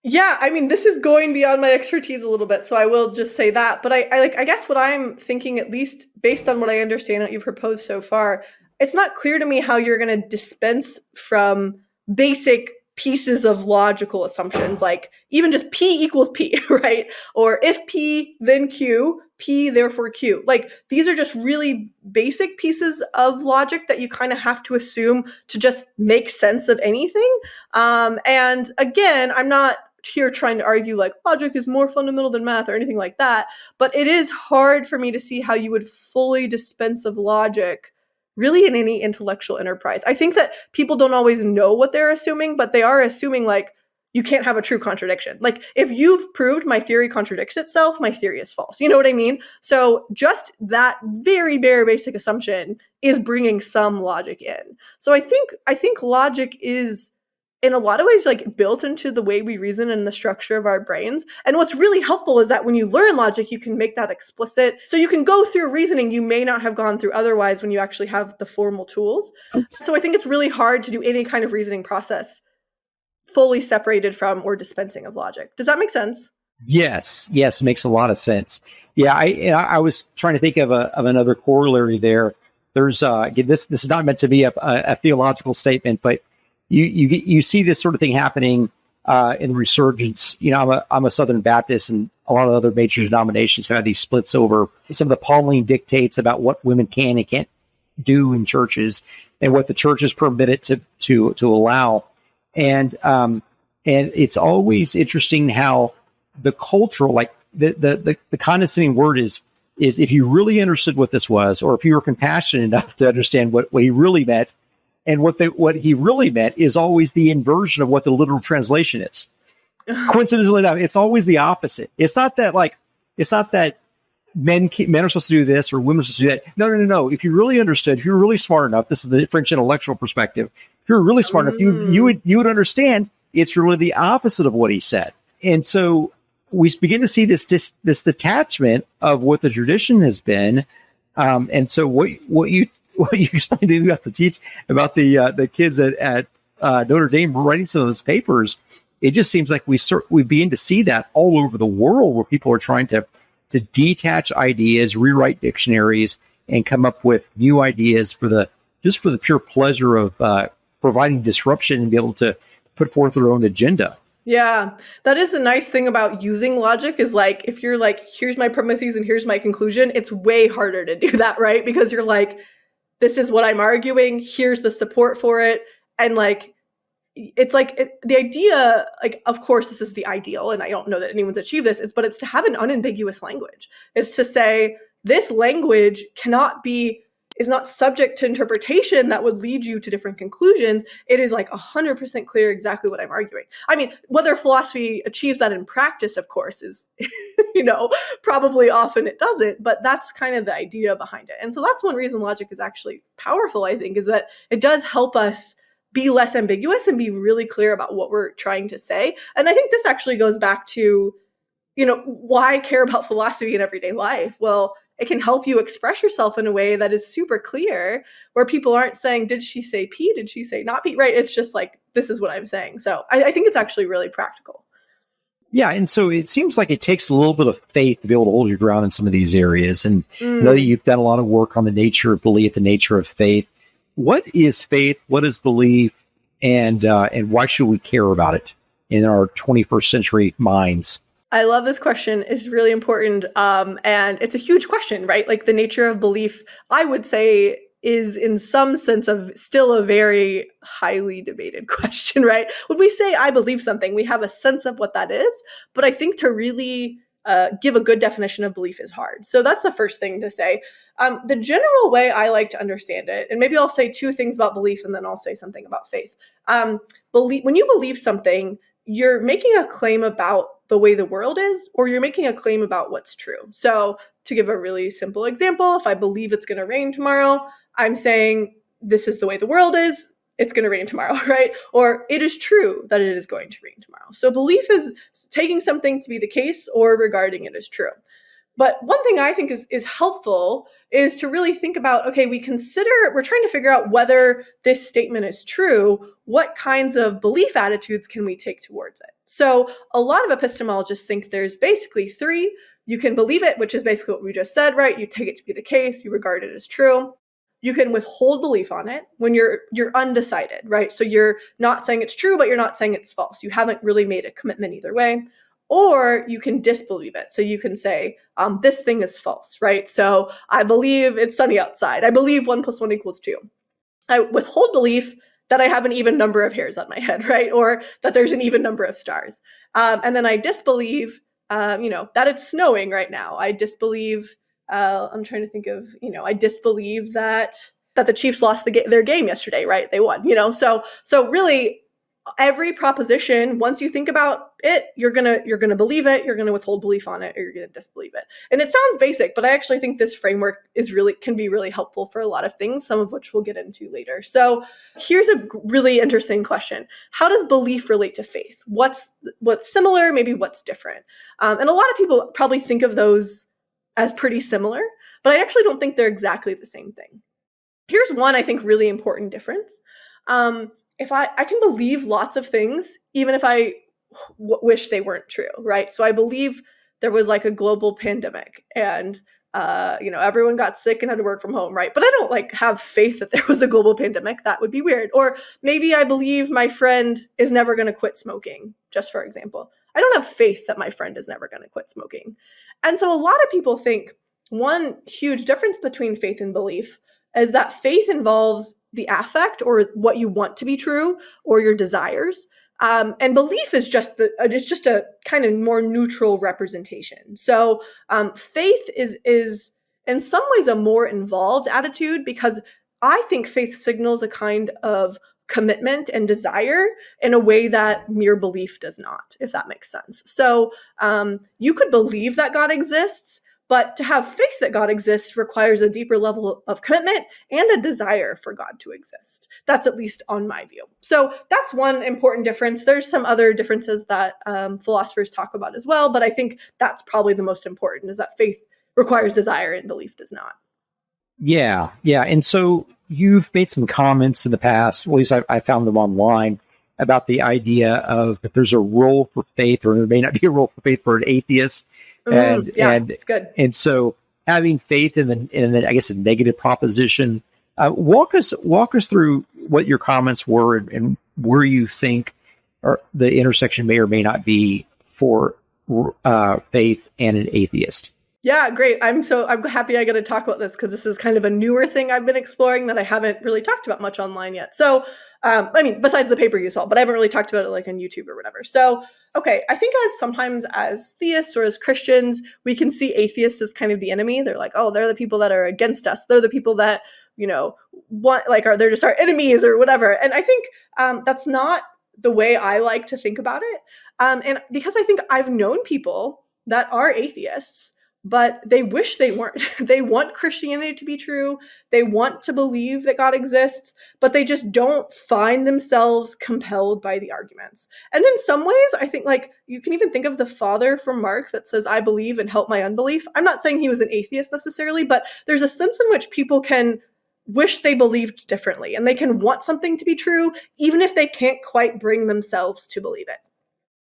Yeah, I mean, this is going beyond my expertise a little bit, so I will just say that. But I guess what I'm thinking, at least based on what I understand what you've proposed so far, it's not clear to me how you're going to dispense from basic pieces of logical assumptions, like even just P equals P, right? Or if P, then Q, P, therefore Q. These are just really basic pieces of logic that you kind of have to assume to just make sense of anything. And again, I'm not here trying to argue logic is more fundamental than math or anything like that, but it is hard for me to see how you would fully dispense of logic really in any intellectual enterprise. I think that people don't always know what they're assuming, but they are assuming you can't have a true contradiction. If you've proved my theory contradicts itself, my theory is false. You know what I mean? So just that very, very basic assumption is bringing some logic in. So I think logic is in a lot of ways built into the way we reason and the structure of our brains. And what's really helpful is that when you learn logic, you can make that explicit. So you can go through reasoning you may not have gone through otherwise when you actually have the formal tools. So I think it's really hard to do any kind of reasoning process fully separated from or dispensing of logic. Does that make sense? Yes, yes, makes a lot of sense. Yeah, I was trying to think of another corollary there. There's again, this is not meant to be a theological statement, but you see this sort of thing happening in resurgence. You know, I'm a Southern Baptist, and a lot of other major denominations have these splits over some of the Pauline dictates about what women can and can't do in churches, and what the church is permitted to allow. And it's always interesting how the cultural, like the condescending word is if you really understood what this was, or if you were compassionate enough to understand what he really meant, and what he really meant is always the inversion of what the literal translation is. Coincidentally enough, it's always the opposite. It's not that men are supposed to do this or women are supposed to do that. No. If you really understood, if you were really smart enough, this is the French intellectual perspective. If you were really smart enough, you would understand it's really the opposite of what he said. And so we begin to see this detachment of what the tradition has been. And so what you explained to me about the kids at Notre Dame writing some of those papers, it just seems like we begin to see that all over the world, where people are trying to detach ideas, rewrite dictionaries, and come up with new ideas for the pure pleasure of providing disruption and be able to put forth their own agenda. Yeah, that is the nice thing about using logic, is like, if you're like, here's my premises and here's my conclusion, it's way harder to do that, right? Because you're like, this is what I'm arguing, here's the support for it. And like, it's like the idea, like, of course, this is the ideal, and I don't know that anyone's achieved this, but it's to have an unambiguous language. It's to say, this language is not subject to interpretation that would lead you to different conclusions. It is like 100% clear exactly what I'm arguing. I mean, whether philosophy achieves that in practice, of course, is, probably often it doesn't, but that's kind of the idea behind it. And so that's one reason logic is actually powerful, I think, is that it does help us be less ambiguous and be really clear about what we're trying to say. And I think this actually goes back to, why care about philosophy in everyday life? Well, it can help you express yourself in a way that is super clear, where people aren't saying, did she say P? Did she say not P? Right? It's just like, this is what I'm saying. So I think it's actually really practical. Yeah, and so it seems like it takes a little bit of faith to be able to hold your ground in some of these areas. And I know that you've done a lot of work on the nature of belief, the nature of faith. What is faith? What is belief? And why should we care about it in our 21st century minds? I love this question. It's really important. And it's a huge question, right? Like, the nature of belief, I would say, is in some sense of still a very highly debated question, right? When we say I believe something, we have a sense of what that is. But I think to really give a good definition of belief is hard. So that's the first thing to say. The general way I like to understand it, and maybe I'll say two things about belief and then I'll say something about faith. When you believe something, you're making a claim about the way the world is, or you're making a claim about what's true. So to give a really simple example, if I believe it's going to rain tomorrow, I'm saying this is the way the world is, it's going to rain tomorrow, right? Or it is true that it is going to rain tomorrow. So belief is taking something to be the case or regarding it as true. But one thing I think is helpful is to really think about, okay, we're trying to figure out whether this statement is true. What kinds of belief attitudes can we take towards it? So a lot of epistemologists think there's basically three. You can believe it, which is basically what we just said, right? You take it to be the case, you regard it as true. You can withhold belief on it when you're undecided, right? So you're not saying it's true, but you're not saying it's false. You haven't really made a commitment either way. Or you can disbelieve it. So you can say, this thing is false, right? So I believe it's sunny outside. I believe 1 + 1 = 2. I withhold belief that I have an even number of hairs on my head, right? Or that there's an even number of stars. And then I disbelieve, that it's snowing right now. I disbelieve, I'm trying to think of, I disbelieve that the Chiefs lost their game yesterday, right? They won, So really, every proposition, once you think about it, you're gonna believe it, you're gonna withhold belief on it, or you're gonna disbelieve it. And it sounds basic, but I actually think this framework can be really helpful for a lot of things, some of which we'll get into later. So here's a really interesting question: how does belief relate to faith? What's similar? Maybe what's different? And a lot of people probably think of those as pretty similar, but I actually don't think they're exactly the same thing. Here's one, I think, really important difference. If I can believe lots of things, even if I wish they weren't true, right? So I believe there was like a global pandemic and everyone got sick and had to work from home, right? But I don't like have faith that there was a global pandemic. That would be weird. Or maybe I believe my friend is never going to quit smoking, just for example. I don't have faith that my friend is never going to quit smoking. And so a lot of people think one huge difference between faith and belief is that faith involves the affect or what you want to be true or your desires. And belief is just it's just a kind of more neutral representation. So faith is in some ways a more involved attitude because I think faith signals a kind of commitment and desire in a way that mere belief does not, if that makes sense. So you could believe that God exists, but to have faith that God exists requires a deeper level of commitment and a desire for God to exist. That's at least on my view. So that's one important difference. There's some other differences that philosophers talk about as well, but I think that's probably the most important, is that faith requires desire and belief does not. Yeah. And so you've made some comments in the past, at least I found them online, about the idea of if there's a role for faith, or there may not be a role for faith for an atheist. Good. And so having faith in the I guess a negative proposition, walk us through what your comments were and where you think the intersection may or may not be for faith and an atheist. Yeah, great. I'm happy I get to talk about this because this is kind of a newer thing I've been exploring that I haven't really talked about much online yet. So, besides the paper you saw, but I haven't really talked about it like on YouTube or whatever. So, okay, I think sometimes as theists or as Christians, we can see atheists as kind of the enemy. They're like, oh, they're the people that are against us. They're the people that, they're just our enemies or whatever. And I think that's not the way I like to think about it. And because I think I've known people that are atheists, but they wish they weren't. They want Christianity to be true. They want to believe that God exists, but they just don't find themselves compelled by the arguments. And in some ways, I think you can even think of the father from Mark that says, I believe and help my unbelief. I'm not saying he was an atheist necessarily, but there's a sense in which people can wish they believed differently and they can want something to be true, even if they can't quite bring themselves to believe it.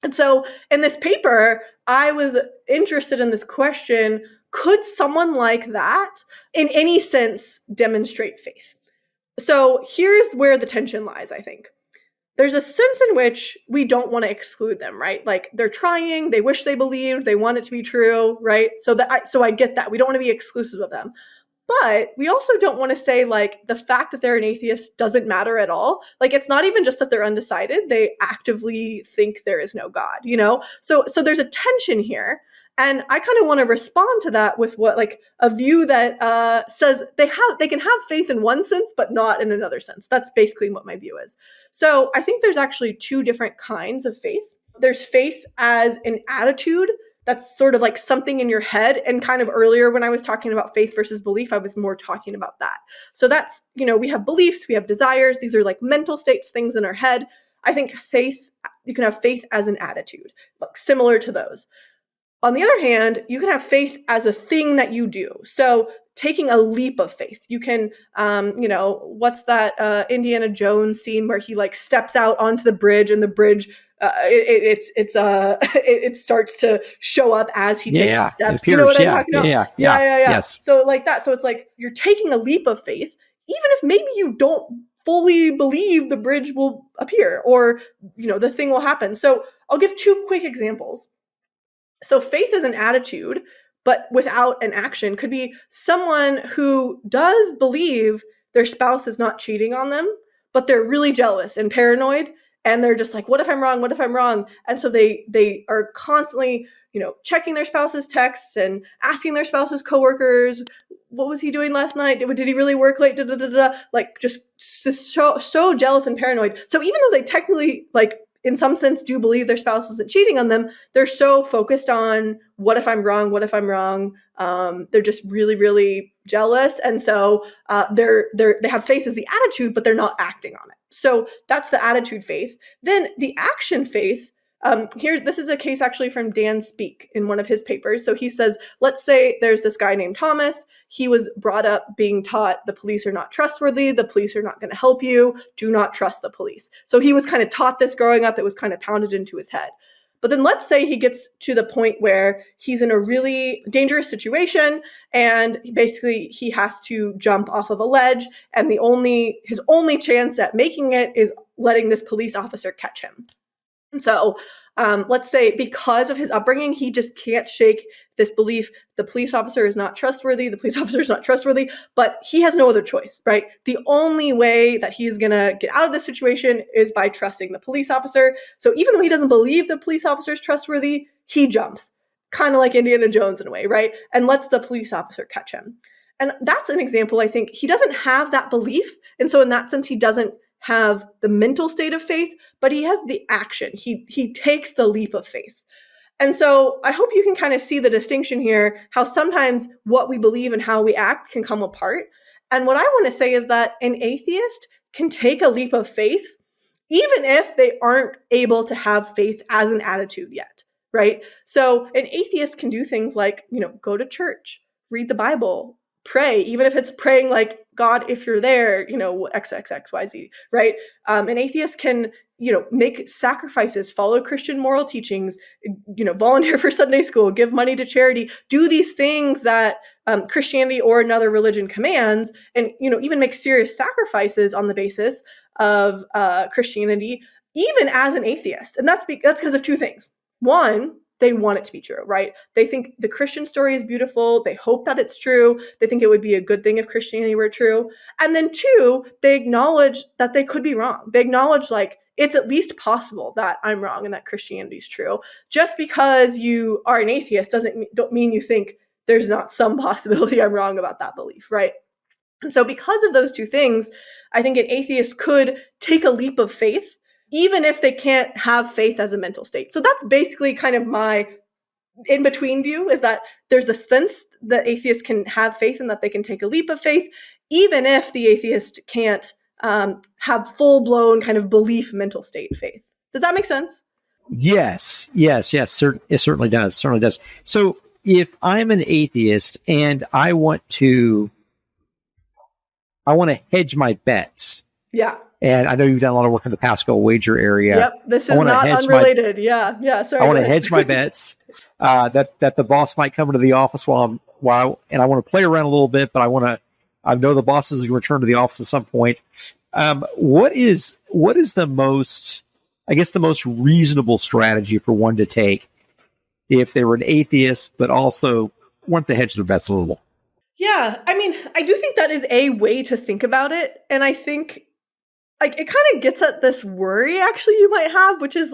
And so in this paper, I was interested in this question, could someone like that in any sense demonstrate faith? So here's where the tension lies, I think. There's a sense in which we don't want to exclude them, right? Like they're trying, they wish they believed, they want it to be true, right? So I get that. We don't want to be exclusive of them. But we also don't want to say the fact that they're an atheist doesn't matter at all. It's not even just that they're undecided. They actively think there is no God, So there's a tension here. And I kind of want to respond to that with what a view that says they can have faith in one sense, but not in another sense. That's basically what my view is. So I think there's actually two different kinds of faith. There's faith as an attitude. That's sort of like something in your head. And kind of earlier when I was talking about faith versus belief, I was more talking about that. So that's, we have beliefs, we have desires. These are like mental states, things in our head. I think faith, you can have faith as an attitude, similar to those. On the other hand, you can have faith as a thing that you do. So taking a leap of faith. You can, what's that Indiana Jones scene where he steps out onto the bridge and the bridge it starts to show up as he takes the steps. Appears, you know what I'm talking about? Yeah. Yes. So like that. So it's like you're taking a leap of faith, even if maybe you don't fully believe the bridge will appear or the thing will happen. So I'll give two quick examples. So faith is an attitude, but without an action, could be someone who does believe their spouse is not cheating on them, but they're really jealous and paranoid. And they're just like, what if I'm wrong? What if I'm wrong? And so they are constantly, checking their spouse's texts and asking their spouse's coworkers, what was he doing last night? Did he really work late? Just so jealous and paranoid. So even though they technically, in some sense, do believe their spouse isn't cheating on them, they're so focused on what if I'm wrong? What if I'm wrong? They're just really, really jealous. And so they have faith as the attitude, but they're not acting on it. So that's the attitude faith. Then the action faith, this is a case actually from Dan Speak in one of his papers. So he says, let's say there's this guy named Thomas. He was brought up being taught the police are not trustworthy. The police are not going to help you. Do not trust the police. So he was kind of taught this growing up. It was kind of pounded into his head. But then let's say he gets to the point where he's in a really dangerous situation and basically he has to jump off of a ledge, and his only chance at making it is letting this police officer catch him. And so let's say because of his upbringing, he just can't shake this belief the police officer is not trustworthy, but he has no other choice, right? The only way that he's going to get out of this situation is by trusting the police officer. So even though he doesn't believe the police officer is trustworthy, he jumps, kind of like Indiana Jones in a way, right? And lets the police officer catch him. And that's an example, I think. He doesn't have that belief. And so in that sense, he doesn't have the mental state of faith, but he has the action. He takes the leap of faith. And so I hope you can kind of see the distinction here, how sometimes what we believe and how we act can come apart. And what I want to say is that an atheist can take a leap of faith, even if they aren't able to have faith as an attitude yet, right? So an atheist can do things like, go to church, read the Bible, pray, even if it's praying like, God, if you're there, XXXYZ, right? An atheist can, make sacrifices, follow Christian moral teachings, volunteer for Sunday school, give money to charity, do these things that Christianity or another religion commands, and, even make serious sacrifices on the basis of Christianity, even as an atheist. And that's because of two things. One, they want it to be true, right? They think the Christian story is beautiful. They hope that it's true. They think it would be a good thing if Christianity were true. And then two, they acknowledge that they could be wrong. They acknowledge it's at least possible that I'm wrong and that Christianity is true. Just because you are an atheist don't mean you think there's not some possibility I'm wrong about that belief, right? And so because of those two things, I think an atheist could take a leap of faith, even if they can't have faith as a mental state. So that's basically kind of my in-between view, is that there's a sense that atheists can have faith and that they can take a leap of faith, even if the atheist can't have full-blown kind of belief mental state faith. Does that make sense? Yes. It certainly does. So if I'm an atheist and I want to hedge my bets. Yeah. And I know you've done a lot of work in the Pascal wager area. Yep, this is not unrelated. Sorry. I want to hedge my bets that the boss might come into the office and I want to play around a little bit, but I know the boss is going to return to the office at some point. What is the most reasonable strategy for one to take if they were an atheist, but also want to hedge their bets a little? Yeah, I do think that is a way to think about it, and I think it kind of gets at this worry actually you might have, which is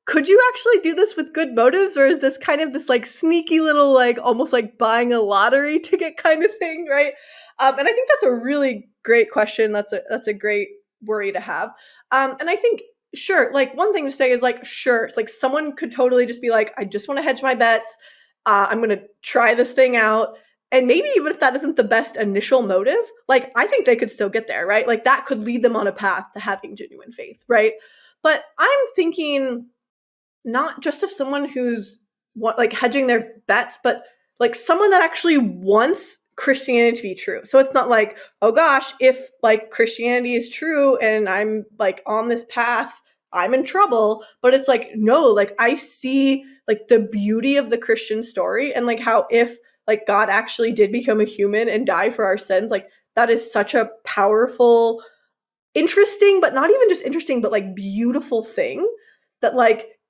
could you actually do this with good motives, or is this kind of this sneaky little almost like buying a lottery ticket kind of thing, right? And I think that's a really great question. That's a great worry to have. And I think sure, one thing to say is sure, someone could totally just be I just want to hedge my bets. I'm going to try this thing out. And maybe even if that isn't the best initial motive, I think they could still get there, right? That could lead them on a path to having genuine faith, right? But I'm thinking not just of someone who's hedging their bets, but someone that actually wants Christianity to be true. So it's not oh gosh, if Christianity is true and I'm on this path, I'm in trouble. But it's no, I see the beauty of the Christian story and how if God actually did become a human and die for our sins, that is such a powerful, interesting, but not even just interesting, but beautiful thing that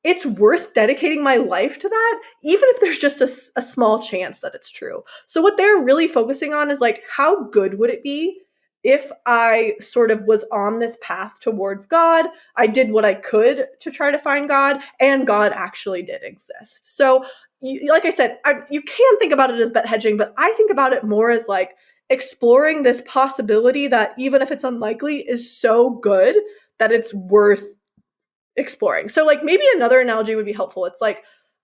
it's worth dedicating my life to that, even if there's just a small chance that it's true. So what they're really focusing on is how good would it be if I sort of was on this path towards God, I did what I could to try to find God, and God actually did exist. So like I said, you can think about it as bet hedging, but I think about it more as exploring this possibility that even if it's unlikely is so good that it's worth exploring. So maybe another analogy would be helpful. It's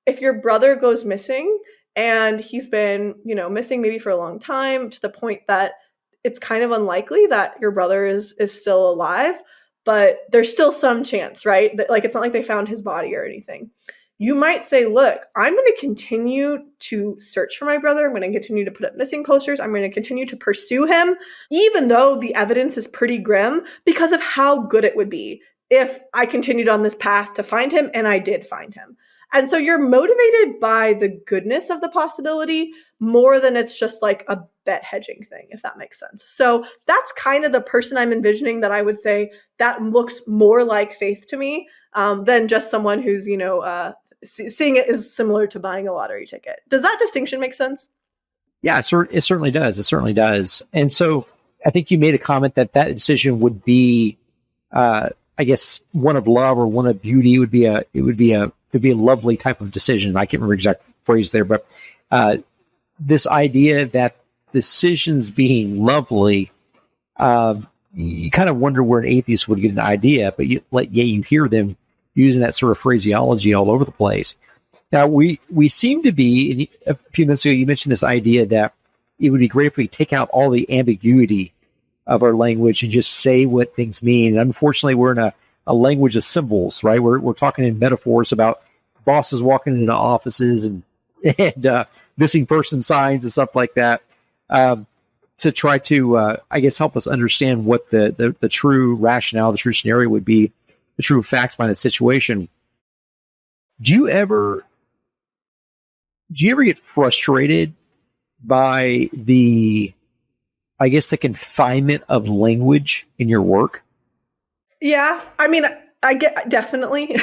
if your brother goes missing and he's been, missing maybe for a long time to the point that it's kind of unlikely that your brother is still alive, but there's still some chance, right? That it's not like they found his body or anything. You might say, look, I'm going to continue to search for my brother. I'm going to continue to put up missing posters. I'm going to continue to pursue him, even though the evidence is pretty grim, because of how good it would be if I continued on this path to find him, and I did find him. And so you're motivated by the goodness of the possibility more than it's just like a bet hedging thing, if that makes sense. So that's kind of the person I'm envisioning that I would say that looks more like faith to me than just someone who's, seeing it as similar to buying a lottery ticket. Does that distinction make sense? Yeah, it certainly does. It certainly does. And so I think you made a comment that decision would be, I guess, one of love or one of beauty. It would be a lovely type of decision. I can't remember the exact phrase there, but this idea that decisions being lovely, you kind of wonder where an atheist would get an idea, but you hear them using that sort of phraseology all over the place. Now, we seem to be, a few minutes ago, you mentioned this idea that it would be great if we take out all the ambiguity of our language and just say what things mean. And unfortunately, we're in a language of symbols, right? We're talking in metaphors about bosses walking into offices and missing person signs and stuff like that, to try to, I guess, help us understand what the true rationale, the true scenario would be, the true facts behind the situation. Do you ever get frustrated by the confinement of language in your work? Yeah, I mean, I get definitely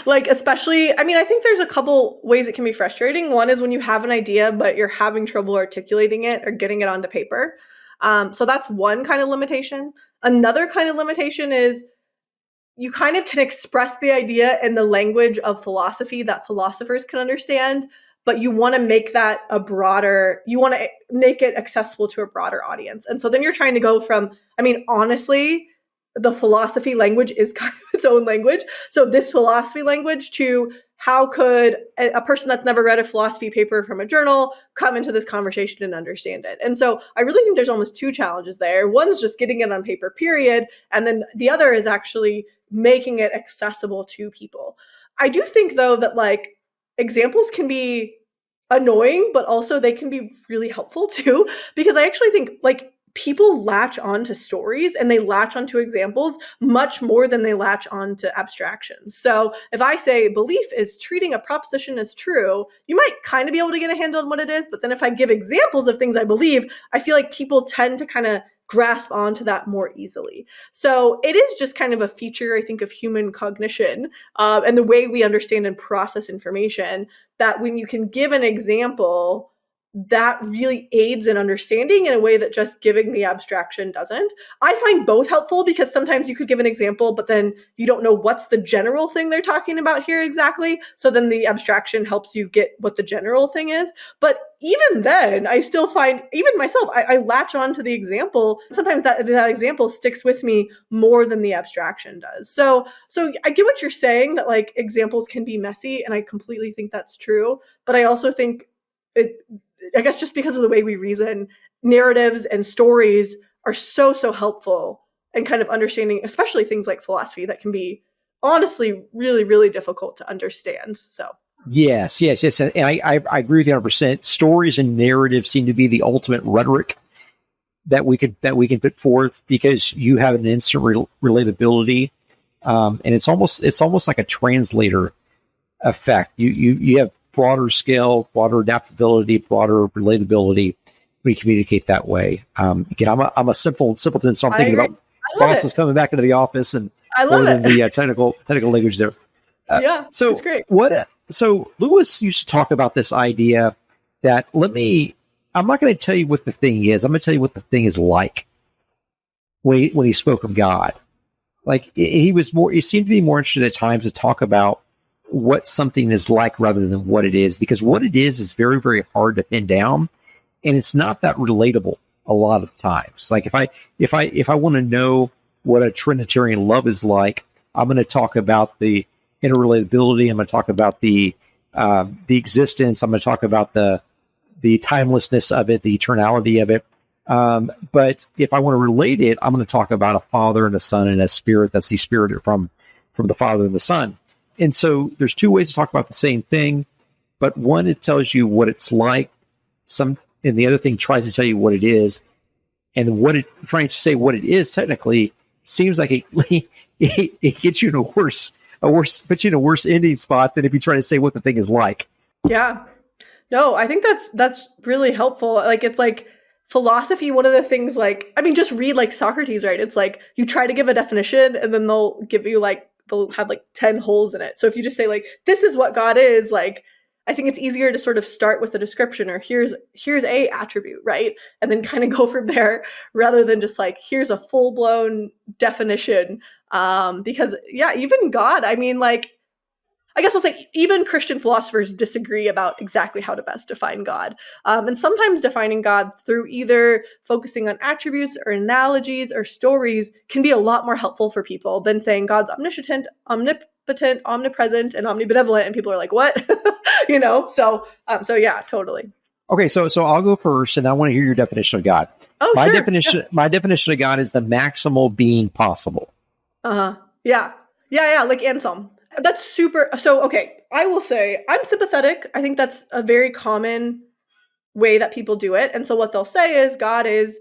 like, especially, I mean, I think there's a couple ways it can be frustrating. One is when you have an idea, but you're having trouble articulating it or getting it onto paper. So that's one kind of limitation. Another kind of limitation is you kind of can express the idea in the language of philosophy that philosophers can understand, but you want to make that you want to make it accessible to a broader audience. And so then you're trying to go from, I mean, honestly, the philosophy language is kind of its own language. So this philosophy language to how could a person that's never read a philosophy paper from a journal come into this conversation and understand it? And so I really think there's almost two challenges there. One's just getting it on paper, period. And then the other is actually making it accessible to people. I do think, though, that like examples can be annoying, but also they can be really helpful too, because I actually think like people latch onto stories and they latch onto examples much more than they latch onto abstractions. So if I say belief is treating a proposition as true, you might kind of be able to get a handle on what it is. But then if I give examples of things I believe, I feel like people tend to kind of grasp onto that more easily. So it is just kind of a feature, I think, of human cognition and the way we understand and process information, that when you can give an example, that really aids in understanding in a way that just giving the abstraction doesn't. I find both helpful because sometimes you could give an example, but then you don't know what's the general thing they're talking about here exactly. So then the abstraction helps you get what the general thing is. But even then, I still find, even myself, I latch on to the example. Sometimes that example sticks with me more than the abstraction does. So I get what you're saying, that like examples can be messy, and I completely think that's true. But I also think I guess just because of the way we reason, narratives and stories are so helpful in kind of understanding, especially things like philosophy that can be honestly really, really difficult to understand. So yes. And I agree with you 100%. Stories and narratives seem to be the ultimate rhetoric that we can put forth, because you have an instant relatability. And it's almost like a translator effect. You have broader scale, broader adaptability, broader relatability when you communicate that way. Again, I'm a simpleton, so I'm thinking about bosses coming back into the office and more than the technical language there. Yeah, so it's great. So Lewis used to talk about this idea that I'm not going to tell you what the thing is. I'm going to tell you what the thing is like. When he spoke of God, like he seemed to be more interested at times to talk about what something is like rather than what it is, because what it is very, very hard to pin down, and it's not that relatable a lot of the times. Like if I want to know what a Trinitarian love is like, I'm going to talk about the interrelatability. I'm going to talk about the existence. I'm going to talk about the timelessness of it, the eternality of it. But if I want to relate it, I'm going to talk about a Father and a Son and a Spirit that's the Spirit from the Father and the Son. And so there's two ways to talk about the same thing, but one, it tells you what it's like, and the other thing tries to tell you what it is. And trying to say what it is technically seems like it gets you in a worse worse ending spot than if you try to say what the thing is like. Yeah. No, I think that's really helpful. Like, it's like philosophy, one of the things, like, I mean, just read like Socrates, right? It's like you try to give a definition and then they'll have like 10 holes in it. So if you just say like, this is what God is, like, I think it's easier to sort of start with a description, or here's a attribute, right? And then kind of go from there, rather than just like, here's a full-blown definition. Because yeah, even God, I mean, like, I guess I'll say even Christian philosophers disagree about exactly how to best define God. And sometimes defining God through either focusing on attributes or analogies or stories can be a lot more helpful for people than saying God's omniscient, omnipotent, omnipresent, and omnibenevolent. And people are like, what? So yeah, totally. Okay, so I'll go first, and I want to hear your definition of God. Oh, my sure. My definition of God is the maximal being possible. Yeah. Like Anselm. That's super. So, okay, I will say I'm sympathetic. I think that's a very common way that people do it. And so what they'll say is God is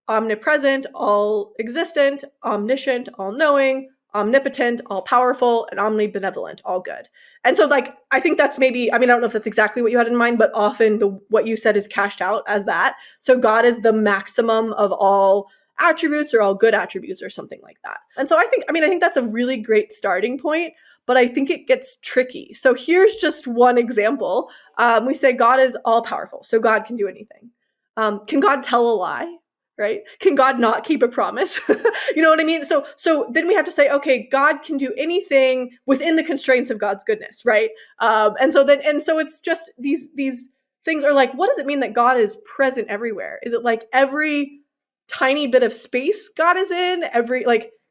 omnipresent, all existent, omniscient, all knowing, omnipotent, all powerful, and omnibenevolent, all good. And so, like, I think that's maybe, I mean, I don't know if that's exactly what you had in mind, but often what you said is cashed out as that. So God is the maximum of all attributes, or all good attributes, or something like that. And so I think that's a really great starting point, but I think it gets tricky. So here's just one example. We say God is all powerful, so God can do anything. Can God tell a lie? Right? Can God not keep a promise? You know what I mean? So then we have to say, okay, God can do anything within the constraints of God's goodness, right? And so it's just these things are like, what does it mean that God is present everywhere? Is it like every tiny bit of space God is in?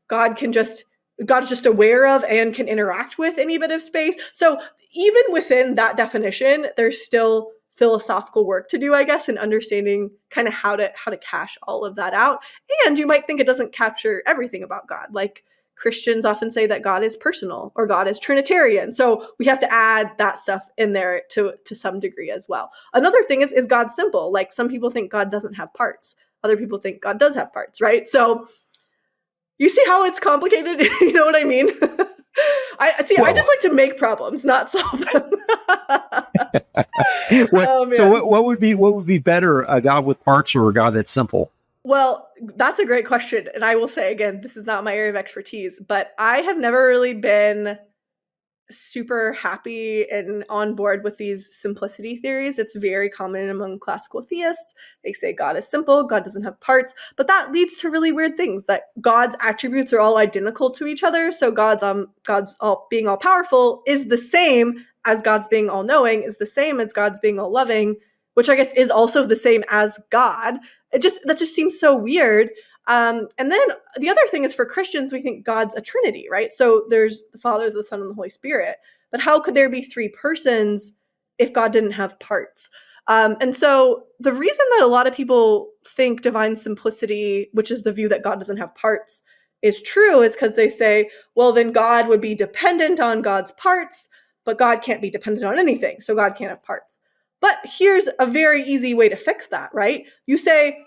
God is just aware of and can interact with any bit of space. So even within that definition, there's still philosophical work to do, I guess, in understanding kind of how to cash all of that out. And you might think it doesn't capture everything about God. Like Christians often say that God is personal, or God is Trinitarian. So we have to add that stuff in there to some degree as well. Another thing is God simple? Like, some people think God doesn't have parts. Other people think God does have parts, right? So you see how it's complicated? You know what I mean? I just like to make problems, not solve them. What would be better, a God with parts or a God that's simple? Well, that's a great question. And I will say, again, this is not my area of expertise, but I have never really been super happy and on board with these simplicity theories. It's very common among classical theists. They say God is simple, God doesn't have parts, but that leads to really weird things, that God's attributes are all identical to each other. So God's being all powerful is the same as God's being all knowing, is the same as God's being all loving, which I guess is also the same as God. That just seems so weird. And then the other thing is, for Christians, we think God's a Trinity, right? So there's the Father, the Son, and the Holy Spirit. But how could there be three persons if God didn't have parts? And so the reason that a lot of people think divine simplicity, which is the view that God doesn't have parts, is true, is because they say, well, then God would be dependent on God's parts, but God can't be dependent on anything, so God can't have parts. But here's a very easy way to fix that, right? You say,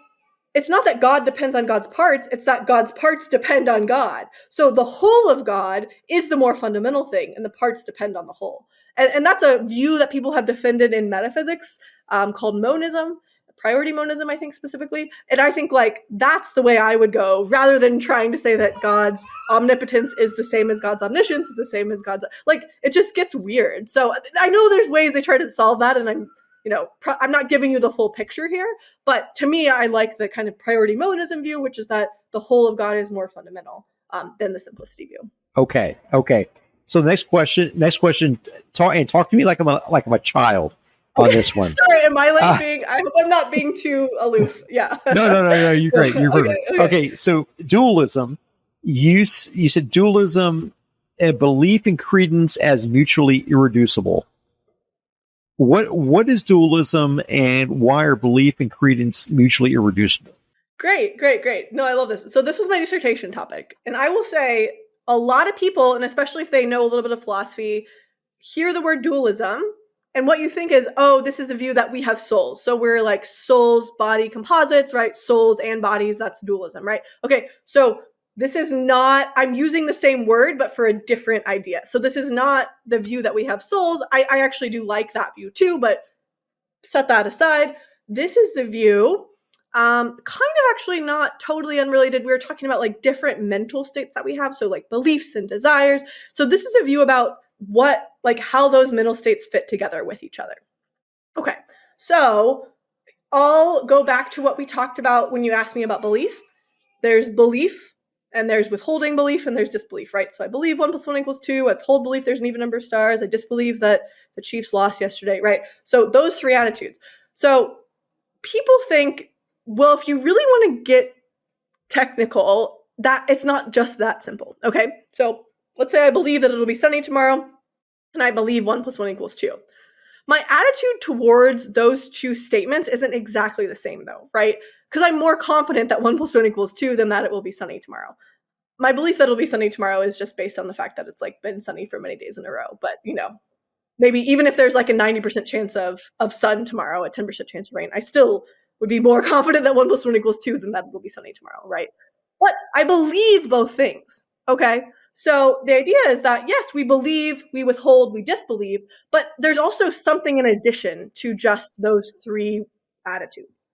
it's not that God depends on God's parts, it's that God's parts depend on God. So the whole of God is the more fundamental thing, and the parts depend on the whole. And that's a view that people have defended in metaphysics, called monism, priority monism, I think, specifically. And I think, like, that's the way I would go, rather than trying to say that God's omnipotence is the same as God's omniscience, is the same as God's, like, it just gets weird. So I know there's ways they try to solve that, and I'm not giving you the full picture here, but to me, I like the kind of priority monism view, which is that the whole of God is more fundamental than the simplicity view. Okay. So the next question. Talk to me like I'm a child on this one. Sorry, am I being? I hope I'm not being too aloof. Yeah. No. You're great. You're perfect. Okay. So dualism. You said dualism, a belief in credence as mutually irreducible. What is dualism, and why are belief and credence mutually irreducible? Great. No, I love this. So this was my dissertation topic. And I will say, a lot of people, and especially if they know a little bit of philosophy, hear the word dualism, and what you think is, oh, this is a view that we have souls. So we're like souls, body composites, right? Souls and bodies, that's dualism, right? Okay, so this is not, I'm using the same word, but for a different idea. So this is not the view that we have souls. I actually do like that view too, but set that aside. This is the view, kind of actually not totally unrelated. We were talking about like different mental states that we have. So like beliefs and desires. So this is a view about how those mental states fit together with each other. Okay, so I'll go back to what we talked about when you asked me about belief. There's belief, and there's withholding belief, and there's disbelief, right? So I believe 1 + 1 = 2. I withhold belief there's an even number of stars. I disbelieve that the Chiefs lost yesterday, right? So those three attitudes. So people think, well, if you really want to get technical, that it's not just that simple, okay? So let's say I believe that it'll be sunny tomorrow, and I believe 1 + 1 = 2. My attitude towards those two statements isn't exactly the same though, right? Because I'm more confident that 1 + 1 = 2 than that it will be sunny tomorrow. My belief that it'll be sunny tomorrow is just based on the fact that it's like been sunny for many days in a row. But maybe even if there's like a 90% chance of sun tomorrow, a 10% chance of rain, I still would be more confident that 1 + 1 = 2 than that it will be sunny tomorrow, right? But I believe both things, okay? So the idea is that, yes, we believe, we withhold, we disbelieve, but there's also something in addition to just those three attitudes.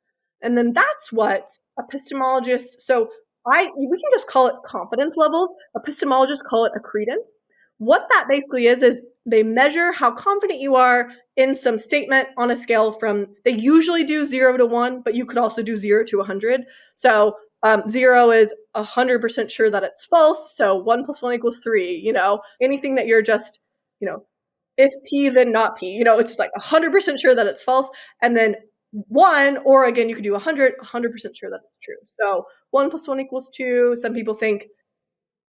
And then that's what epistemologists, we can just call it confidence levels. Epistemologists call it a credence. What that basically is they measure how confident you are in some statement on a scale from, they usually do 0 to 1, but you could also do 0 to 100. So 0 is 100% sure that it's false. So 1 + 1 = 3, anything that you're just, if P, then not P, it's just like 100% sure that it's false. And then 1, or again, you could do 100% sure that it's true. So 1 + 1 = 2. Some people think,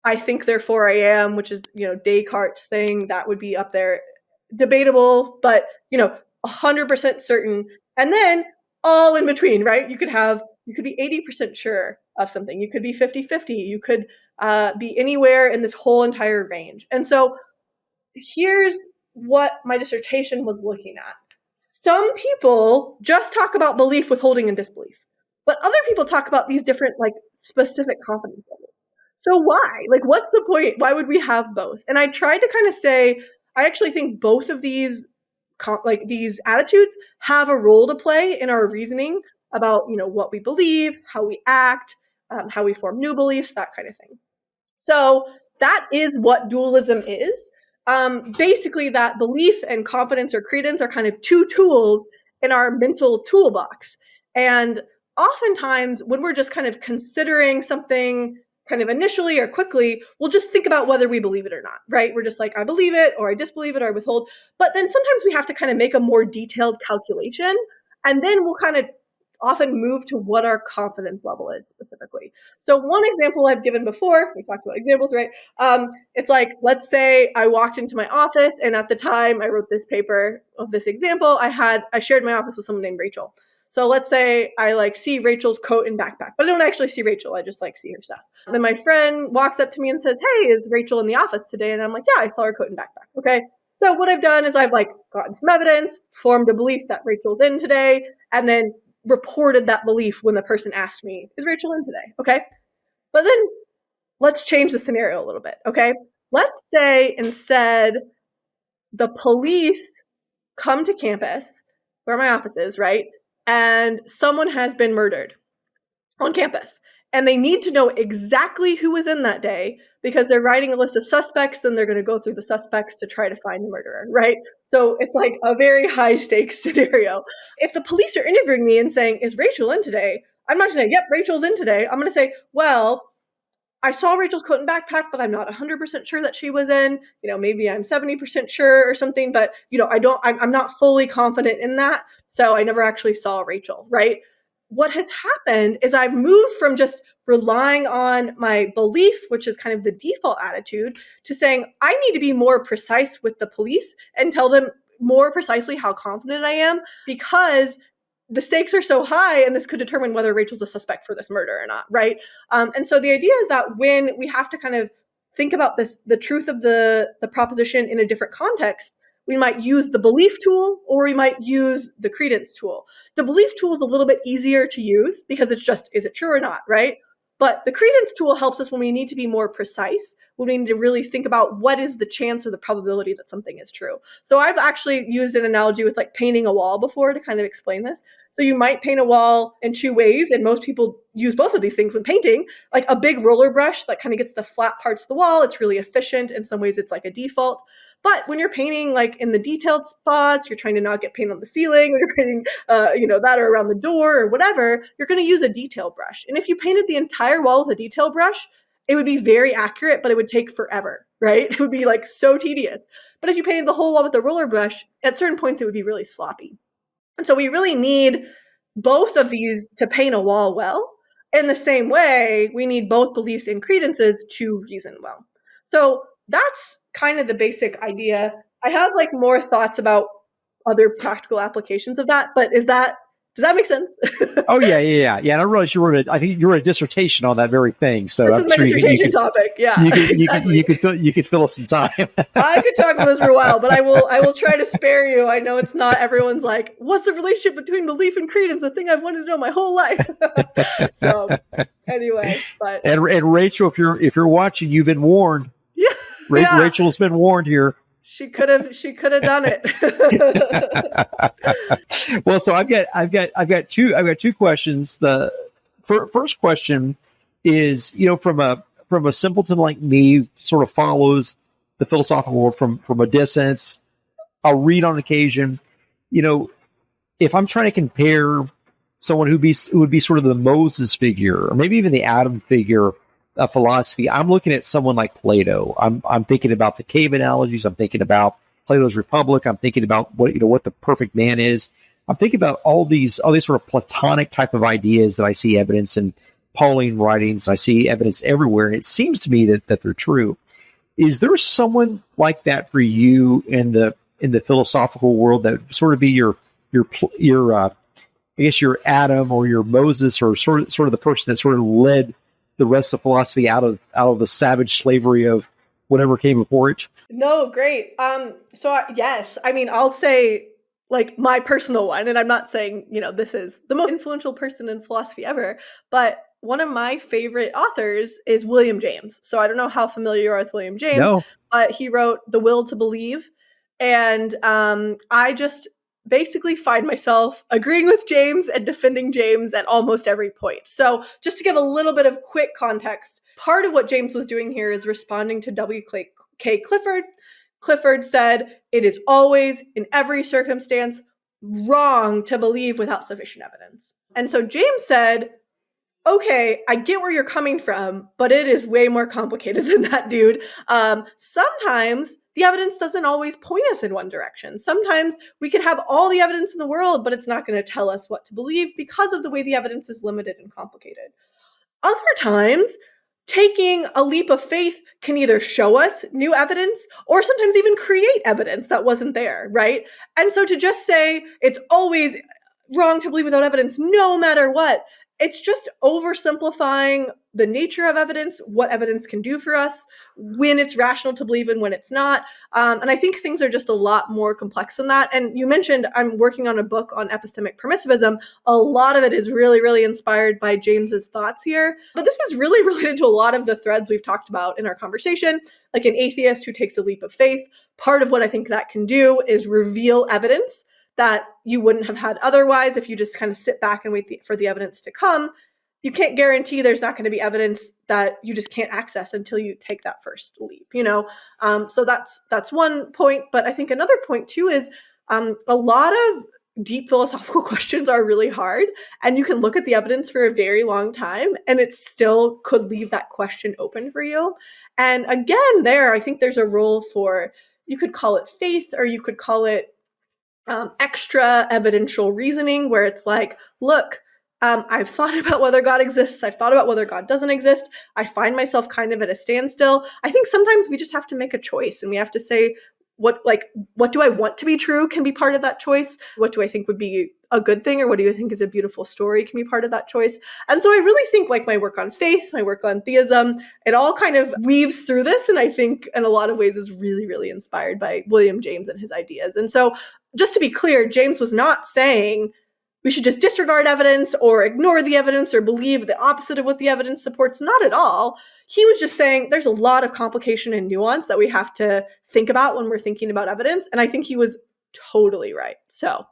I think therefore I am, which is, Descartes' thing, that would be up there. Debatable, but 100% certain. And then all in between, right? You could be 80% sure of something. You could be 50-50. You could be anywhere in this whole entire range. And so here's what my dissertation was looking at. Some people just talk about belief, withholding, and disbelief, but other people talk about these different specific confidence levels. So why? What's the point? Why would we have both? And I tried to kind of say, I actually think both of these these attitudes have a role to play in our reasoning about what we believe, how we act, how we form new beliefs, that kind of thing. So that is what dualism is. Basically, that belief and confidence or credence are kind of two tools in our mental toolbox. And oftentimes, when we're just kind of considering something kind of initially or quickly, we'll just think about whether we believe it or not, right? We're just like, I believe it, or I disbelieve it, or I withhold. But then sometimes we have to kind of make a more detailed calculation, and then we'll kind of often move to what our confidence level is specifically. So one example I've given before, we talked about examples, right? It's like, let's say I walked into my office, and at the time I wrote this paper of this example, I shared my office with someone named Rachel. So let's say I see Rachel's coat and backpack, but I don't actually see Rachel. I just see her stuff. And then my friend walks up to me and says, hey, is Rachel in the office today? And I'm like, yeah, I saw her coat and backpack. Okay. So what I've done is I've gotten some evidence, formed a belief that Rachel's in today, and then reported that belief when the person asked me, is Rachel in today? Okay. But then let's change the scenario a little bit. Okay. Let's say instead the police come to campus where my office is, right? And someone has been murdered on campus. And they need to know exactly who was in that day because they're writing a list of suspects. Then they're going to go through the suspects to try to find the murderer, right? So it's a very high stakes scenario. If the police are interviewing me and saying, is Rachel in today? I'm not going to say, yep, Rachel's in today. I'm going to say, well, I saw Rachel's coat and backpack, but I'm not 100% sure that she was in. Maybe I'm 70% sure or something, but I'm not fully confident in that. So I never actually saw Rachel, right? What has happened is I've moved from just relying on my belief, which is kind of the default attitude, to saying I need to be more precise with the police and tell them more precisely how confident I am, because the stakes are so high and this could determine whether Rachel's a suspect for this murder or not, right? And so the idea is that when we have to kind of think about the truth of the proposition in a different context, we might use the belief tool or we might use the credence tool. The belief tool is a little bit easier to use because it's just, is it true or not, right? But the credence tool helps us when we need to be more precise, when we need to really think about what is the chance or the probability that something is true. So I've actually used an analogy with like painting a wall before to kind of explain this. So you might paint a wall in two ways, and most people use both of these things when painting, like a big roller brush that kind of gets the flat parts of the wall. It's really efficient. In some ways, it's like a default. But when you're painting like in the detailed spots, you're trying to not get paint on the ceiling, or you're painting, that or around the door or whatever, you're going to use a detail brush. And if you painted the entire wall with a detail brush, it would be very accurate, but it would take forever, right? It would be like so tedious. But if you painted the whole wall with a roller brush, at certain points, it would be really sloppy. And so we really need both of these to paint a wall well. In the same way, we need both beliefs and credences to reason well. So that's kind of the basic idea. I have like more thoughts about other practical applications of that, but does that make sense? Oh yeah. And I realize I think you wrote a dissertation on that very thing. So this I'm is my sure dissertation topic. Yeah, you could fill us some time. I could talk about this for a while, but I will try to spare you. I know it's not everyone's like, what's the relationship between belief and credence? The thing I've wanted to know my whole life. So anyway, but and Rachel, if you're watching, you've been warned. Yeah. Rachel's been warned here. She could have done it. Well, so I've got two questions. The first question is, from a simpleton like me, sort of follows the philosophical world from a distance. I'll read on occasion. If I'm trying to compare someone who would be sort of the Moses figure, or maybe even the Adam figure of philosophy, I'm looking at someone like Plato. I'm thinking about the cave analogies. I'm thinking about Plato's Republic. I'm thinking about what the perfect man is. I'm thinking about all these sort of Platonic type of ideas that I see evidence in Pauline writings. I see evidence everywhere, and it seems to me that they're true. Is there someone like that for you in the philosophical world that would sort of be your I guess your Adam or your Moses, or sort of the person that sort of led the rest of philosophy out of the savage slavery of whatever came before it? No, great. Yes, I mean, I'll say like my personal one, and I'm not saying, this is the most influential person in philosophy ever, but one of my favorite authors is William James. So I don't know how familiar you are with William James, No. But he wrote The Will to Believe. And I just basically find myself agreeing with James and defending James at almost every point. So just to give a little bit of quick context, part of what James was doing here is responding to W.K. Clifford. Clifford said, it is always, in every circumstance, wrong to believe without sufficient evidence. And so James said, okay, I get where you're coming from, but it is way more complicated than that, dude. Sometimes the evidence doesn't always point us in one direction. Sometimes we could have all the evidence in the world, but it's not going to tell us what to believe because of the way the evidence is limited and complicated. Other times, taking a leap of faith can either show us new evidence or sometimes even create evidence that wasn't there, right? And so to just say it's always wrong to believe without evidence, no matter what, it's just oversimplifying the nature of evidence, what evidence can do for us, when it's rational to believe and when it's not. And I think things are just a lot more complex than that. And you mentioned I'm working on a book on epistemic permissivism. A lot of it is really, really inspired by James's thoughts here. But this is really related to a lot of the threads we've talked about in our conversation, like an atheist who takes a leap of faith. Part of what I think that can do is reveal evidence that you wouldn't have had otherwise if you just kind of sit back and wait for the evidence to come. You can't guarantee there's not going to be evidence that you just can't access until you take that first leap, So that's one point. But I think another point too is a lot of deep philosophical questions are really hard, and you can look at the evidence for a very long time and it still could leave that question open for you. And again, I think there's a role for, you could call it faith, or you could call it extra evidential reasoning, where it's like, look, I've thought about whether God exists. I've thought about whether God doesn't exist. I find myself kind of at a standstill. I think sometimes we just have to make a choice, and we have to say, what do I want to be true can be part of that choice. What do I think would be a good thing, or what do you think is a beautiful story can be part of that choice. And so I really think like my work on faith, my work on theism, it all kind of weaves through this. And I think in a lot of ways is really, really inspired by William James and his ideas. And so just to be clear, James was not saying we should just disregard evidence or ignore the evidence or believe the opposite of what the evidence supports. Not at all. He was just saying there's a lot of complication and nuance that we have to think about when we're thinking about evidence. And I think he was totally right. So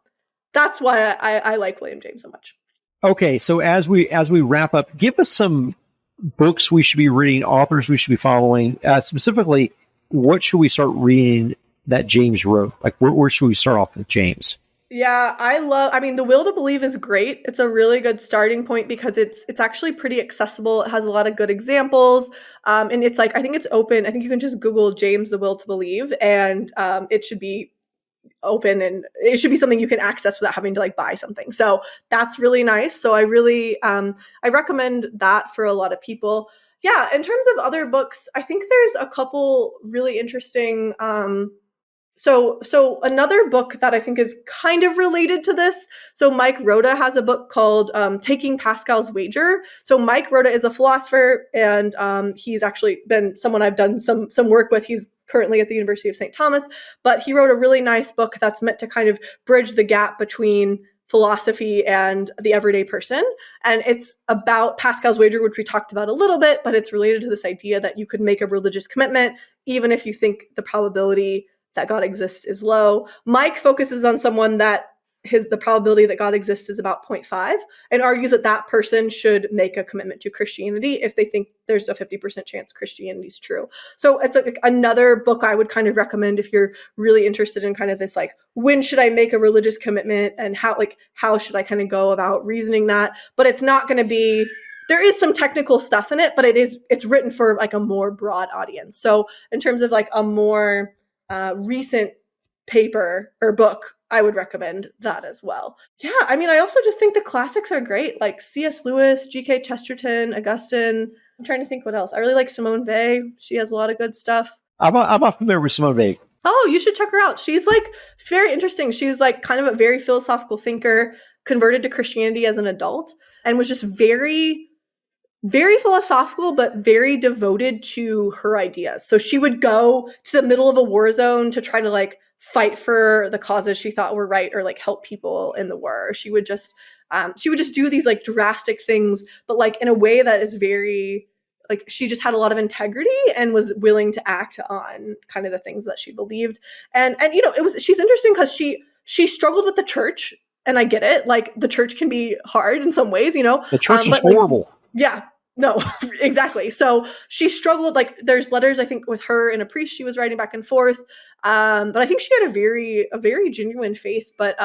that's why I like William James so much. Okay, so as we wrap up, give us some books we should be reading, authors we should be following. Specifically, what should we start reading that James wrote? Like, where should we start off with James? Yeah, I mean, The Will to Believe is great. It's a really good starting point because it's actually pretty accessible. It has a lot of good examples. And it's like, I think it's open. I think you can just Google James, The Will to Believe, and it should be open and it should be something you can access without having to like buy something. So that's really nice. So I really, I recommend that for a lot of people. Yeah. In terms of other books, I think there's a couple really interesting, so another book that I think is kind of related to this. So Mike Rhoda has a book called Taking Pascal's Wager. So Mike Rhoda is a philosopher, and he's actually been someone I've done some work with. He's currently at the University of St. Thomas, but he wrote a really nice book that's meant to kind of bridge the gap between philosophy and the everyday person. And it's about Pascal's Wager, which we talked about a little bit, but it's related to this idea that you could make a religious commitment, even if you think the probability that God exists is low. Mike focuses on someone that the probability that God exists is about 0.5 and argues that that person should make a commitment to Christianity if they think there's a 50% chance Christianity is true. So it's like another book I would kind of recommend if you're really interested in kind of this, like, when should I make a religious commitment and how should I kind of go about reasoning that? But it's not going to be, there is some technical stuff in it, but it's written for like a more broad audience. So in terms of like a more recent paper or book, I would recommend that as well. Yeah, I mean, I also just think the classics are great, like C.S. Lewis, G.K. Chesterton, Augustine. I'm trying to think what else. I really like Simone Weil. She has a lot of good stuff. I'm not familiar with Simone Weil. Oh, you should check her out. She's like very interesting. She was like kind of a very philosophical thinker, converted to Christianity as an adult, and was just very philosophical, but very devoted to her ideas. So she would go to the middle of a war zone to try to like fight for the causes she thought were right or like help people in the war. She would just do these like drastic things, but like in a way that is very, like, she just had a lot of integrity and was willing to act on kind of the things that she believed. And you know, she's interesting because she struggled with the church, and I get it. Like, the church can be hard in some ways, you know. The church is horrible. Like, yeah. No, exactly. So she struggled, like, there's letters, I think, with her and a priest she was writing back and forth. But I think she had a very genuine faith, but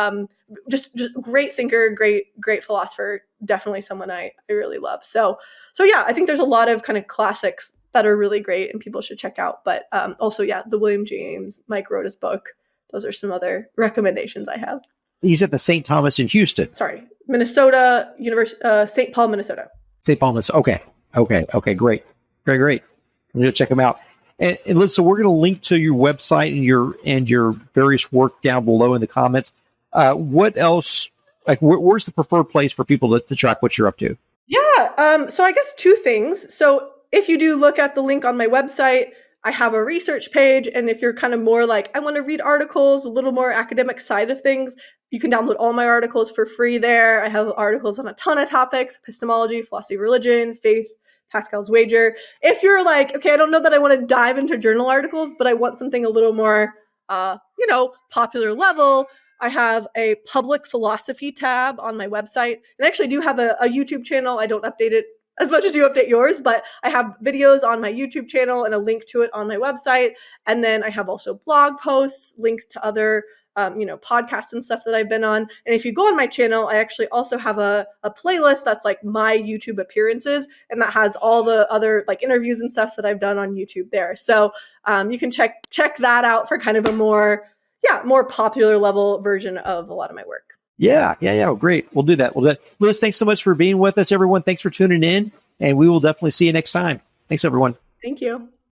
just great thinker, great philosopher, definitely someone I really love. So yeah, I think there's a lot of kind of classics that are really great and people should check out. But also, yeah, the William James, Mike Rhoda's book, those are some other recommendations I have. He's at the St. Thomas in Houston. Sorry, Minnesota, St. Paul, Minnesota. St. Paul, Minnesota. Okay, great. I'm going to check them out. And listen, we're going to link to your website and your various work down below in the comments. What else? Like, where's the preferred place for people to track what you're up to? Yeah. So I guess two things. So if you do look at the link on my website, I have a research page. And if you're kind of more like, I want to read articles, a little more academic side of things, you can download all my articles for free there. I have articles on a ton of topics: epistemology, philosophy of religion, faith, Pascal's Wager. If you're like, okay, I don't know that I want to dive into journal articles, but I want something a little more, popular level, I have a public philosophy tab on my website. And I actually do have a YouTube channel. I don't update it as much as you update yours, but I have videos on my YouTube channel and a link to it on my website. And then I have also blog posts linked to other podcasts and stuff that I've been on. And if you go on my channel, I actually also have a playlist that's like my YouTube appearances, and that has all the other like interviews and stuff that I've done on YouTube there. So you can check that out for kind of a more popular level version of a lot of my work. Yeah. Great. We'll do that. Liz, thanks so much for being with us, everyone. Thanks for tuning in, and we will definitely see you next time. Thanks, everyone. Thank you.